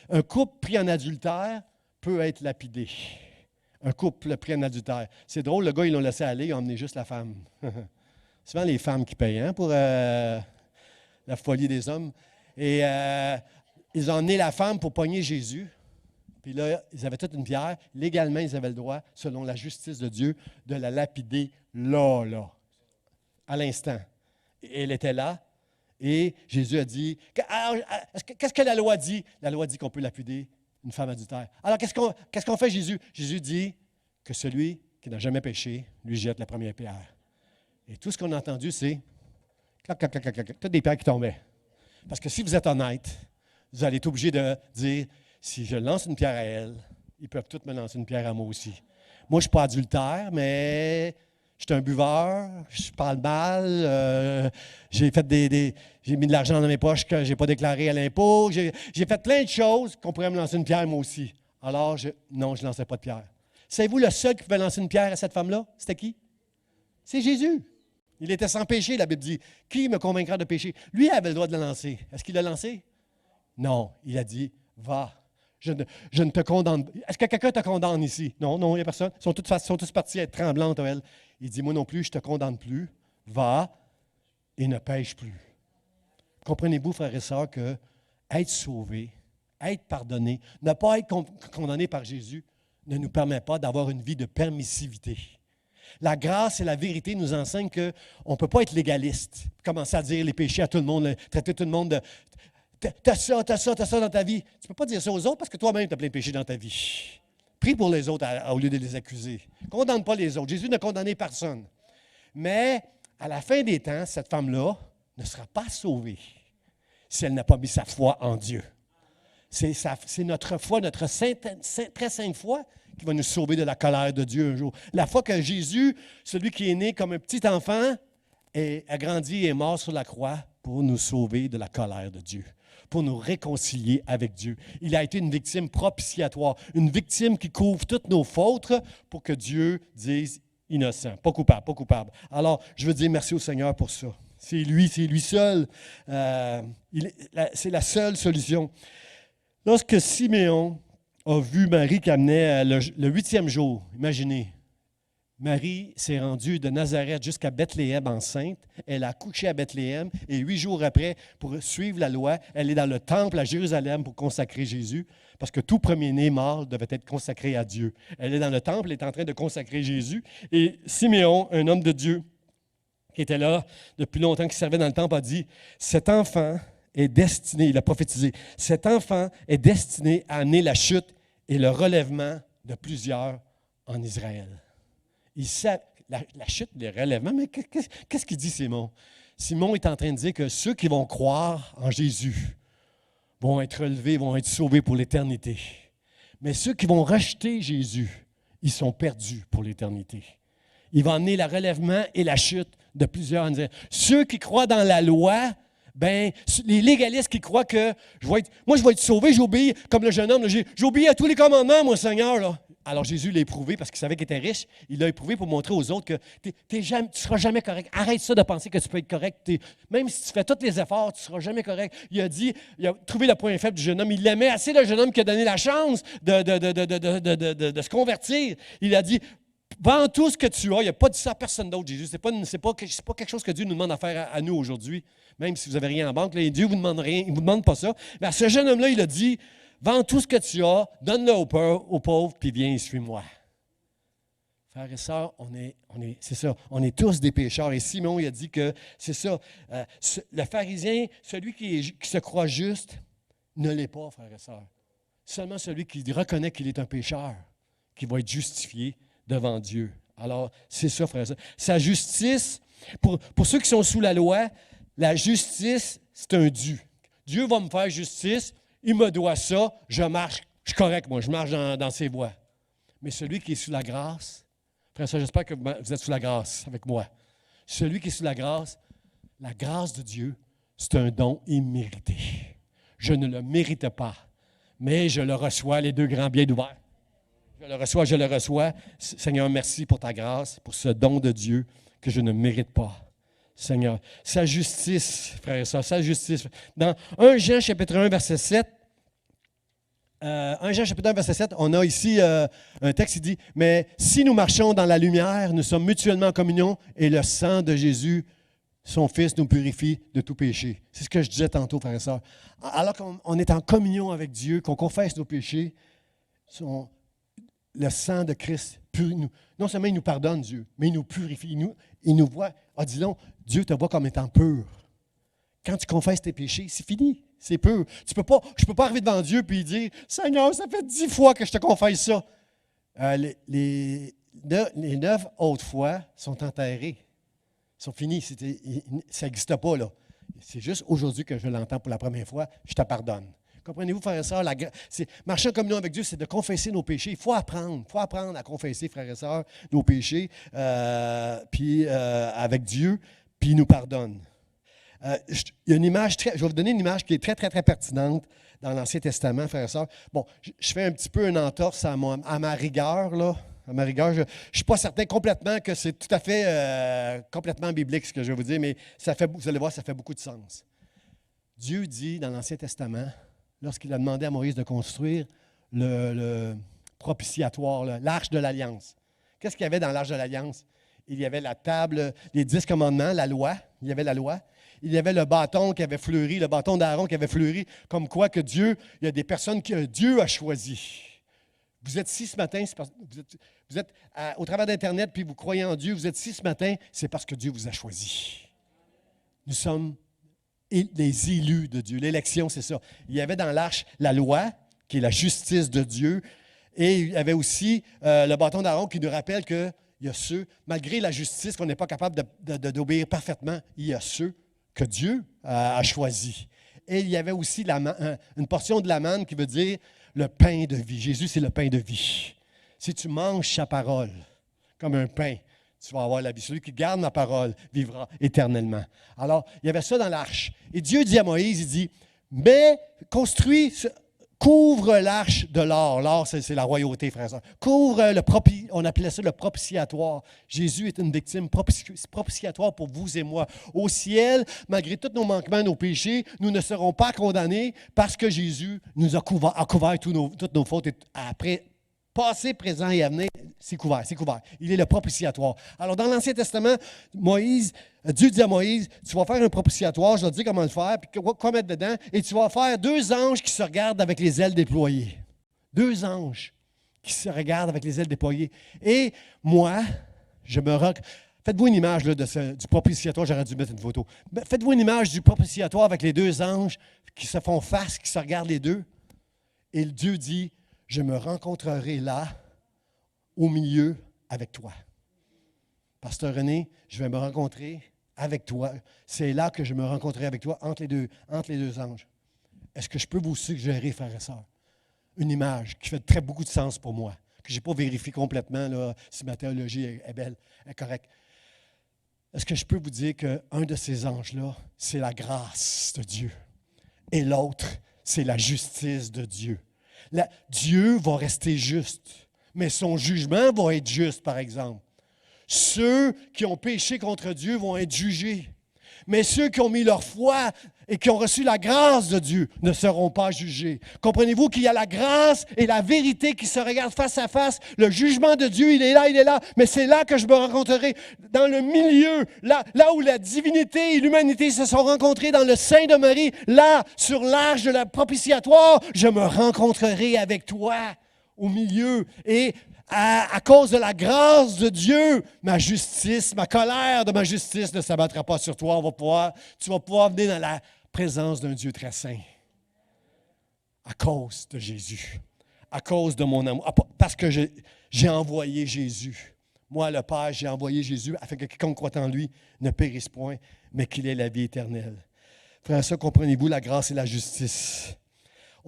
un couple pris en adultère peut être lapidé. Un couple pris en adultère. C'est drôle, le gars, ils l'ont laissé aller, ils ont emmené juste la femme. Souvent les femmes qui payent pour la folie des hommes. Et ils ont emmené la femme pour pogner Jésus. Puis là, ils avaient toute une pierre. Légalement, ils avaient le droit, selon la justice de Dieu, de la lapider là, à l'instant. Et elle était là. Et Jésus a dit, qu'est-ce que la loi dit? La loi dit qu'on peut lapider une femme adultère. Alors, qu'est-ce qu'on fait, Jésus? Jésus dit que celui qui n'a jamais péché, lui jette la première pierre. Et tout ce qu'on a entendu, c'est clac, clac, clac, clac, clac, toutes des pierres qui tombaient. Parce que si vous êtes honnête, vous allez être obligé de dire, si je lance une pierre à elle, ils peuvent tous me lancer une pierre à moi aussi. Moi, je ne suis pas adultère, mais je suis un buveur, je parle mal, j'ai mis de l'argent dans mes poches que je n'ai pas déclaré à l'impôt, j'ai fait plein de choses qu'on pourrait me lancer une pierre moi aussi. Alors, non, je ne lançais pas de pierre. Savez-vous, le seul qui pouvait lancer une pierre à cette femme-là, c'était qui? C'est Jésus. Il était sans péché, la Bible dit. Qui me convaincra de péché? Lui avait le droit de la lancer. Est-ce qu'il l'a lancé? Non, il a dit, va. Je ne te condamne pas. Est-ce que quelqu'un te condamne ici? Non, il n'y a personne. Ils sont tous partis à être tremblantes, elle. Il dit, moi non plus, je ne te condamne plus. Va et ne pêche plus. Comprenez-vous, frères et sœurs, que être sauvé, être pardonné, ne pas être condamné par Jésus ne nous permet pas d'avoir une vie de permissivité. La grâce et la vérité nous enseignent qu'on ne peut pas être légaliste, commencer à dire les péchés à tout le monde, traiter tout le monde de « t'as ça dans ta vie ». Tu ne peux pas dire ça aux autres parce que toi-même, tu as plein de péchés dans ta vie. Prie pour les autres au lieu de les accuser. Ne condamne pas les autres. Jésus n'a condamné personne. Mais à la fin des temps, cette femme-là ne sera pas sauvée si elle n'a pas mis sa foi en Dieu. C'est notre foi, notre très sainte foi qui va nous sauver de la colère de Dieu un jour. La foi que Jésus, celui qui est né comme un petit enfant, a grandi et est mort sur la croix pour nous sauver de la colère de Dieu, pour nous réconcilier avec Dieu. Il a été une victime propitiatoire, une victime qui couvre toutes nos fautes pour que Dieu dise innocent, pas coupable. Alors, je veux dire merci au Seigneur pour ça. C'est lui seul. C'est la seule solution. Lorsque Siméon a vu Marie qui amenait le 8e jour, imaginez, Marie s'est rendue de Nazareth jusqu'à Bethléem enceinte. Elle a accouché à Bethléem et 8 jours après, pour suivre la loi, elle est dans le temple à Jérusalem pour consacrer Jésus, parce que tout premier-né mâle devait être consacré à Dieu. Elle est dans le temple, elle est en train de consacrer Jésus. Et Siméon, un homme de Dieu qui était là depuis longtemps, qui servait dans le temple, a dit, cet enfant est destiné, il a prophétisé, cet enfant est destiné à amener la chute et le relèvement de plusieurs en Israël. Il sait, la chute, le relèvement, mais qu'est-ce qu'il dit, Simon? Simon est en train de dire que ceux qui vont croire en Jésus vont être relevés, vont être sauvés pour l'éternité. Mais ceux qui vont rejeter Jésus, ils sont perdus pour l'éternité. Il va amener le relèvement et la chute de plusieurs en Israël. Ceux qui croient dans la loi, les légalistes qui croient que je vais être sauvé, j'obéis comme le jeune homme, j'ai obéi à tous les commandements, moi, Seigneur, là. Alors Jésus l'a éprouvé parce qu'il savait qu'il était riche. Il l'a éprouvé pour montrer aux autres que tu ne seras jamais correct. Arrête ça de penser que tu peux être correct. Même si tu fais tous les efforts, tu ne seras jamais correct. Il a trouvé le point faible du jeune homme. Il l'aimait assez, le jeune homme qui a donné la chance de se convertir. Il a dit, Vends tout ce que tu as. Il n'a pas dit ça à personne d'autre, Jésus. Ce n'est pas quelque chose que Dieu nous demande à faire à nous aujourd'hui. Même si vous n'avez rien en banque, là, Dieu ne vous demande rien. Il ne vous demande pas ça. Mais à ce jeune homme-là, il a dit, vends tout ce que tu as, donne-le aux pauvres, puis viens et suis-moi. Frères et sœurs, c'est ça. On est tous des pécheurs. Et Simon, il a dit que c'est ça. Le pharisien, celui qui se croit juste, ne l'est pas, frères et sœurs. Seulement celui qui reconnaît qu'il est un pécheur, qui va être justifié devant Dieu. Alors, c'est ça, frères et sœurs. Sa justice, pour ceux qui sont sous la loi, la justice, c'est un dû. Dieu va me faire justice, il me doit ça, je marche, je suis correct, moi, je marche dans ses voies. Mais celui qui est sous la grâce, frères et sœurs, j'espère que vous êtes sous la grâce avec moi. Celui qui est sous la grâce de Dieu, c'est un don immérité. Je ne le mérite pas, mais je le reçois, les deux grands biens ouverts. Je le reçois. Seigneur, merci pour ta grâce, pour ce don de Dieu que je ne mérite pas. Seigneur, sa justice, frères et sœurs, sa justice. Dans 1 Jean chapitre 1, verset 7, 1 Jean chapitre 1, verset 7, on a ici un texte qui dit « Mais si nous marchons dans la lumière, nous sommes mutuellement en communion et le sang de Jésus, son Fils, nous purifie de tout péché. » C'est ce que je disais tantôt, frères et sœurs. Alors qu'on est en communion avec Dieu, qu'on confesse nos péchés, le sang de Christ, non seulement il nous pardonne, Dieu, mais il nous purifie. Il nous voit. Ah, dis donc, Dieu te voit comme étant pur. Quand tu confesses tes péchés, c'est fini. C'est pur. Je ne peux pas arriver devant Dieu et dire « Seigneur, ça fait 10 fois que je te confesse ça. » Les 9 autres fois sont enterrés. Ils sont finis. Ça n'existe pas, là. C'est juste aujourd'hui que je l'entends pour la première fois. Je te pardonne. Comprenez-vous, frères et sœurs? Marcher en communion avec Dieu, c'est de confesser nos péchés. Il faut apprendre à confesser, frères et sœurs, nos péchés avec Dieu, puis il nous pardonne. Il y a une image, je vais vous donner une image qui est très, très, très pertinente dans l'Ancien Testament, frères et sœurs. Bon, je fais un petit peu une entorse à ma rigueur, là. À ma rigueur, je ne suis pas certain complètement que c'est tout à fait complètement biblique ce que je vais vous dire, mais vous allez voir, ça fait beaucoup de sens. Dieu dit dans l'Ancien Testament, lorsqu'il a demandé à Moïse de construire le propitiatoire, l'arche de l'Alliance. Qu'est-ce qu'il y avait dans l'arche de l'Alliance? Il y avait la table, les 10 commandements, la loi. Il y avait la loi. Il y avait le bâton qui avait fleuri, le bâton d'Aaron qui avait fleuri, comme quoi que Dieu, il y a des personnes que Dieu a choisies. Vous êtes ici ce matin, vous êtes au travers d'Internet, puis vous croyez en Dieu, vous êtes ici ce matin, c'est parce que Dieu vous a choisis. Nous sommes les élus de Dieu. L'élection, c'est ça. Il y avait dans l'arche la loi, qui est la justice de Dieu, et il y avait aussi le bâton d'Aaron qui nous rappelle qu'il y a ceux, malgré la justice, qu'on n'est pas capable d'obéir parfaitement, il y a ceux que Dieu a choisis. Et il y avait aussi une portion de la manne qui veut dire le pain de vie. Jésus, c'est le pain de vie. Si tu manges sa parole comme un pain, tu vas avoir la vie. Celui qui garde ma parole vivra éternellement. Alors, il y avait ça dans l'arche. Et Dieu dit à Moïse, il dit, mais couvre l'arche de l'or. L'or, c'est la royauté, frères et sœurs. Couvre on appelait ça le propitiatoire. Jésus est une victime propitiatoire pour vous et moi. Au ciel, malgré tous nos manquements, nos péchés, nous ne serons pas condamnés parce que Jésus nous a couvert toutes nos fautes. Et après, passé, présent et à venir, c'est couvert. Il est le propitiatoire. Alors, dans l'Ancien Testament, Dieu dit à Moïse, tu vas faire un propitiatoire, je vais te dire comment le faire, puis quoi mettre dedans, et tu vas faire 2 anges qui se regardent avec les ailes déployées. 2 anges qui se regardent avec les ailes déployées. Et moi, faites-vous une image là, du propitiatoire, j'aurais dû mettre une photo. Faites-vous une image du propitiatoire avec les 2 anges qui se font face, qui se regardent les deux. Et Dieu dit, je me rencontrerai là, au milieu, avec toi. Pasteur René, je vais me rencontrer avec toi. C'est là que je me rencontrerai avec toi, entre les deux anges. Est-ce que je peux vous suggérer, frères et sœurs, une image qui fait beaucoup de sens pour moi, que je n'ai pas vérifié complètement là, si ma théologie est belle, est correcte. Est-ce que je peux vous dire qu'un de ces anges-là, c'est la grâce de Dieu, et l'autre, c'est la justice de Dieu. Dieu va rester juste, mais son jugement va être juste, par exemple. Ceux qui ont péché contre Dieu vont être jugés. Mais ceux qui ont mis leur foi et qui ont reçu la grâce de Dieu ne seront pas jugés. Comprenez-vous qu'il y a la grâce et la vérité qui se regardent face à face. Le jugement de Dieu, il est là, mais c'est là que je me rencontrerai, dans le milieu, là où la divinité et l'humanité se sont rencontrées dans le sein de Marie, là, sur l'arche de la propitiatoire, je me rencontrerai avec toi au milieu. Et à cause de la grâce de Dieu, ma justice, ma colère de ma justice ne s'abattra pas sur toi. Tu vas pouvoir venir dans la présence d'un Dieu très saint. À cause de Jésus. À cause de mon amour. Parce que j'ai envoyé Jésus. Moi, le Père, j'ai envoyé Jésus afin que quiconque croit en lui ne périsse point, mais qu'il ait la vie éternelle. Frères et sœurs, comprenez-vous la grâce et la justice?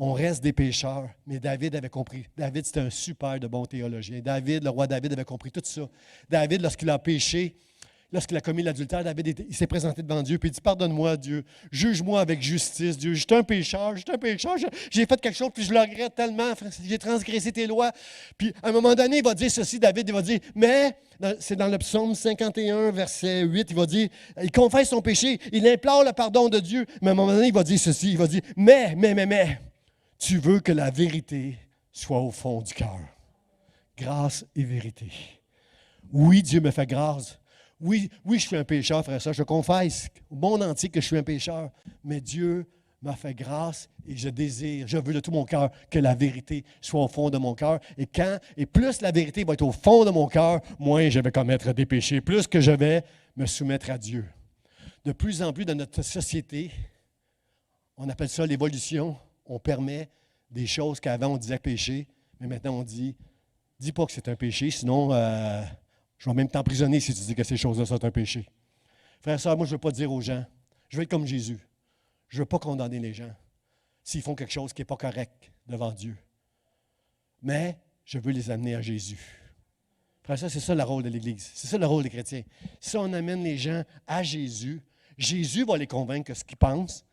On reste des pécheurs, mais David avait compris. David, c'était un super de bon théologien. David, le roi David, avait compris tout ça. David, lorsqu'il a péché, lorsqu'il a commis l'adultère, David, il s'est présenté devant Dieu, puis il dit, pardonne-moi, Dieu, juge-moi avec justice, Dieu. J'étais un pécheur, j'ai fait quelque chose, puis je le regrette tellement, j'ai transgressé tes lois. Puis, à un moment donné, il va dire ceci, David, il va dire, mais, c'est dans le psaume 51, verset 8, il va dire, il confesse son péché, il implore le pardon de Dieu, mais à un moment donné, il va dire ceci, il va dire, mais, tu veux que la vérité soit au fond du cœur. Grâce et vérité. Oui, Dieu me fait grâce. Oui, je suis un pécheur, frère, ça. Je confesse au monde entier que je suis un pécheur. Mais Dieu m'a fait grâce et je veux de tout mon cœur que la vérité soit au fond de mon cœur. Et plus la vérité va être au fond de mon cœur, moins je vais commettre des péchés. Plus que je vais me soumettre à Dieu. De plus en plus dans notre société, on appelle ça l'évolution. On permet des choses qu'avant on disait péché, mais maintenant on dit, dis pas que c'est un péché, sinon je vais même t'emprisonner si tu dis que ces choses-là sont un péché. Frère et sœur, moi je ne veux pas dire aux gens, je veux être comme Jésus. Je ne veux pas condamner les gens s'ils font quelque chose qui n'est pas correct devant Dieu. Mais je veux les amener à Jésus. Frère et sœur, c'est ça le rôle de l'Église, c'est ça le rôle des chrétiens. Si on amène les gens à Jésus, Jésus va les convaincre que ce qu'ils pensent,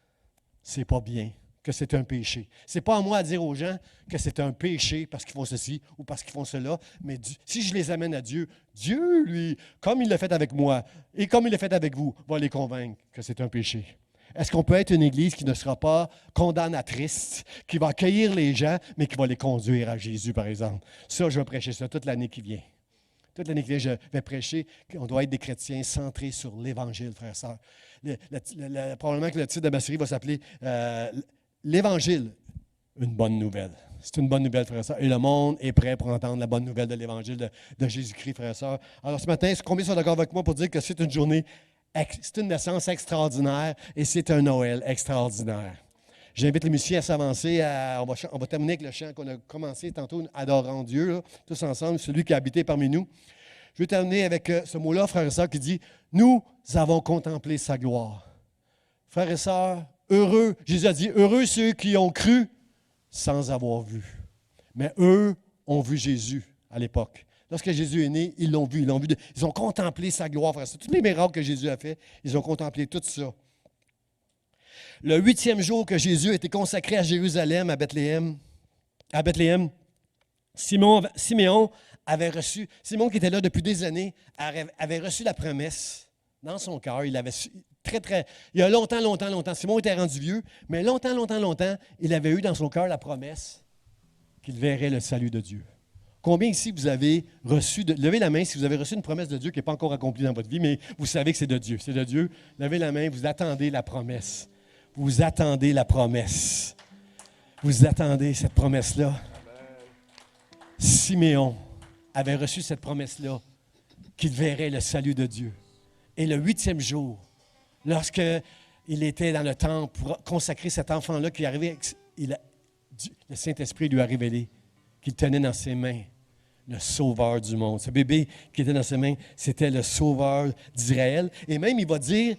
c'est pas bien, que c'est un péché. Ce n'est pas à moi à dire aux gens que c'est un péché parce qu'ils font ceci ou parce qu'ils font cela, mais si je les amène à Dieu, Dieu, lui, comme il l'a fait avec moi et comme il l'a fait avec vous, va les convaincre que c'est un péché. Est-ce qu'on peut être une Église qui ne sera pas condamnatrice, qui va accueillir les gens, mais qui va les conduire à Jésus, par exemple? Ça, je vais prêcher ça toute l'année qui vient. Toute l'année qui vient, je vais prêcher qu'on doit être des chrétiens centrés sur l'Évangile, frères et sœurs. Probablement que le titre de ma série va s'appeler L'Évangile, une bonne nouvelle. C'est une bonne nouvelle, frères et sœurs. Et le monde est prêt pour entendre la bonne nouvelle de l'Évangile de Jésus-Christ, frères et sœurs. Alors ce matin, combien sont d'accord avec moi pour dire que c'est une journée, c'est une naissance extraordinaire et c'est un Noël extraordinaire. J'invite les musiciens à s'avancer. On va terminer avec le chant qu'on a commencé tantôt, Adorant Dieu, là, tous ensemble, celui qui a habité parmi nous. Je vais terminer avec ce mot-là, frères et sœurs, qui dit « Nous avons contemplé sa gloire ». Frères et sœurs, heureux, Jésus a dit, heureux ceux qui ont cru sans avoir vu. Mais eux ont vu Jésus à l'époque. Lorsque Jésus est né, ils l'ont vu, ils ont contemplé sa gloire. Tous les miracles que Jésus a fait, ils ont contemplé tout ça. Le 8e jour que Jésus a été consacré à Jérusalem, à Bethléem, Siméon avait reçu, Simon qui était là depuis des années, avait reçu la promesse dans son cœur. Il y a longtemps, Simon était rendu vieux, mais longtemps, il avait eu dans son cœur la promesse qu'il verrait le salut de Dieu. Combien ici vous avez reçu, levez la main si vous avez reçu une promesse de Dieu qui n'est pas encore accomplie dans votre vie, mais vous savez que c'est de Dieu. C'est de Dieu. Levez la main, vous attendez la promesse. Vous attendez la promesse. Vous attendez cette promesse-là. Siméon avait reçu cette promesse-là qu'il verrait le salut de Dieu. Et le 8e jour, lorsqu'il était dans le temple pour consacrer cet enfant-là qui arrivait, le Saint-Esprit lui a révélé qu'il tenait dans ses mains le Sauveur du monde. Ce bébé qui était dans ses mains, c'était le Sauveur d'Israël. Et même, il va dire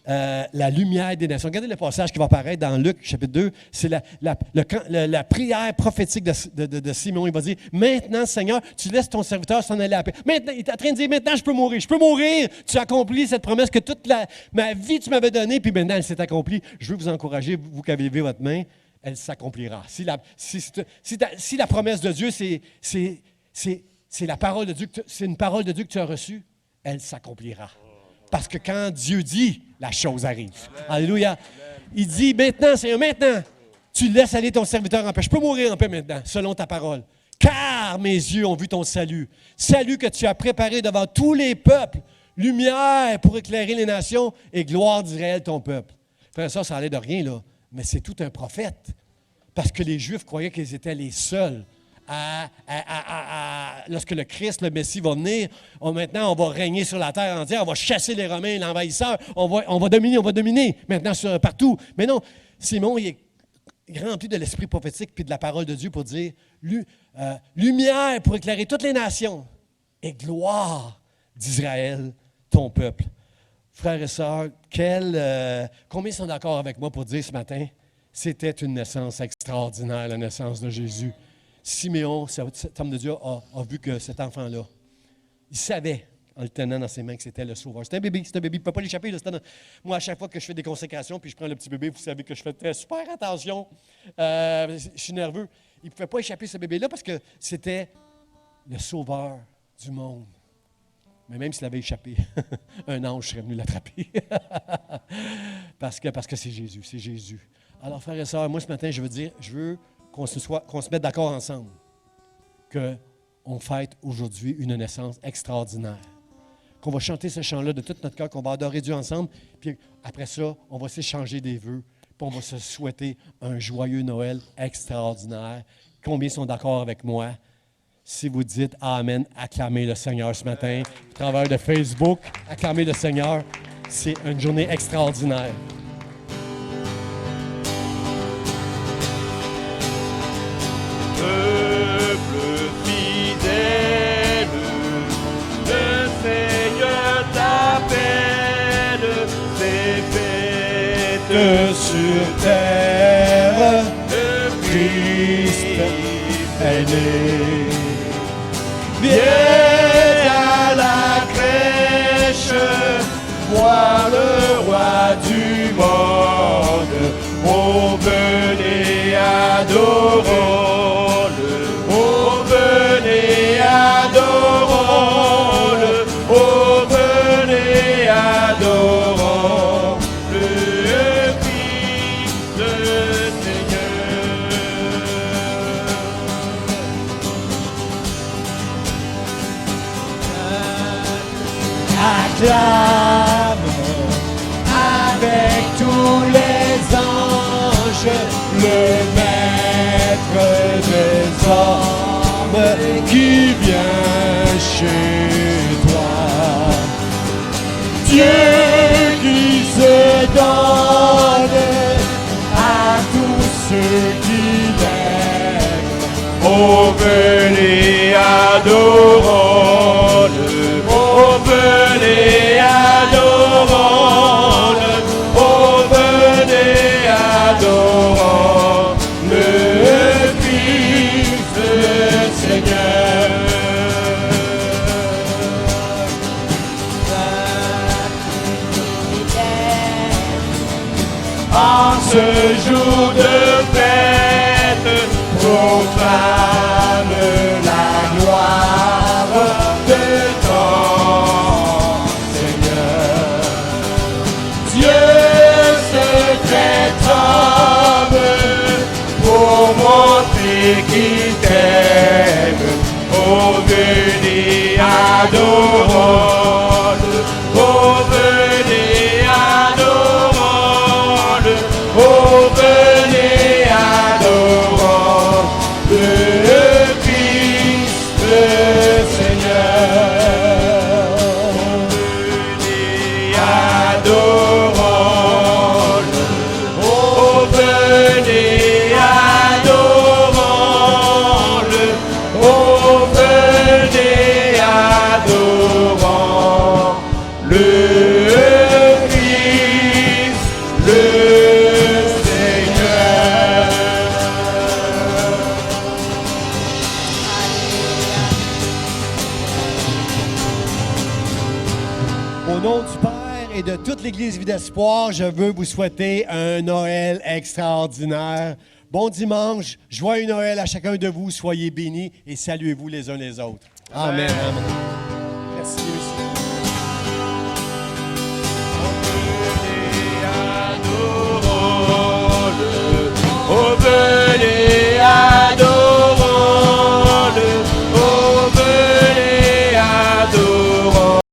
la lumière des nations. Regardez le passage qui va apparaître dans Luc, chapitre 2. C'est la prière prophétique de Simon. Il va dire, maintenant, Seigneur, tu laisses ton serviteur s'en aller à la paix. Maintenant, il est en train de dire, maintenant, je peux mourir. Tu as accompli cette promesse que toute ma vie, tu m'avais donnée, puis maintenant, elle s'est accomplie. Je veux vous encourager, vous qui avez levé votre main, elle s'accomplira. Si la promesse de Dieu, c'est la parole de Dieu, c'est une parole de Dieu que tu as reçue, elle s'accomplira. Parce que quand Dieu dit, la chose arrive. Alléluia. Il dit, maintenant, Seigneur, maintenant, tu laisses aller ton serviteur en paix. Je peux mourir en paix maintenant, selon ta parole. Car mes yeux ont vu ton salut. Salut que tu as préparé devant tous les peuples. Lumière pour éclairer les nations et gloire d'Israël, ton peuple. Frère, ça allait de rien, là. Mais c'est tout un prophète. Parce que les Juifs croyaient qu'ils étaient les seuls lorsque le Christ, le Messie, va venir, maintenant, on va régner sur la terre entière, on va chasser les Romains, l'envahisseur, on va dominer maintenant partout. Mais non, Simon, il est rempli de l'esprit prophétique puis de la parole de Dieu pour dire lumière pour éclairer toutes les nations et gloire d'Israël, ton peuple. Frères et sœurs, combien sont d'accord avec moi pour dire ce matin, c'était une naissance extraordinaire, la naissance de Jésus. Siméon, cet homme de Dieu, a vu que cet enfant-là, il savait, en le tenant dans ses mains, que c'était le Sauveur. C'est un bébé, il ne peut pas l'échapper. Moi, à chaque fois que je fais des consécrations, puis je prends le petit bébé, vous savez que je fais super attention. Je suis nerveux. Il ne pouvait pas échapper ce bébé-là parce que c'était le Sauveur du monde. Mais même s'il avait échappé, un ange serait venu l'attraper. parce que c'est Jésus, c'est Jésus. Alors, frères et sœurs, moi, ce matin, je veux qu'on se mette d'accord ensemble, qu'on fête aujourd'hui une naissance extraordinaire, qu'on va chanter ce chant-là de tout notre cœur, qu'on va adorer Dieu ensemble, puis après ça, on va s'échanger des vœux, puis on va se souhaiter un joyeux Noël extraordinaire. Combien sont d'accord avec moi? Si vous dites Amen, acclamez le Seigneur ce matin. Au travers de Facebook, acclamez le Seigneur. C'est une journée extraordinaire. Peuple fidèle, le Seigneur t'appelle, c'est fête Sur terre, Christ est né. Viens à la crèche, voir le roi du monde. Oh, venez, adorons-le. Oh, venez, adorons-le. Oh, venez, adorons le Christ, le Seigneur. Acclame avec tous les anges le maître des hommes qui vient chez toi. Dieu qui se donne à tous ceux qui l'aiment. Oh, venez, adorons-le. Oh, venez, adorons-le. Oh, venez, adorons le Christ, le Seigneur. En ce jour de fête, proclame la gloire de ton Seigneur. Dieu se fait homme pour montrer qu'il t'aime. Oh, venez, adorons-le. Oh, venez, adorons-le. Oh, venez, adorons le Christ, le Seigneur. Venez, adorons-le. Oh, venez, adorons-le. Oh, venez, adorons le Christ, le Seigneur. Au nom du Père et de toute l'Église Vie d'Espoir, je veux vous souhaiter un Noël extraordinaire. Bon dimanche, joyeux Noël à chacun de vous, soyez bénis et saluez-vous les uns les autres. Amen. Amen. Merci, monsieur.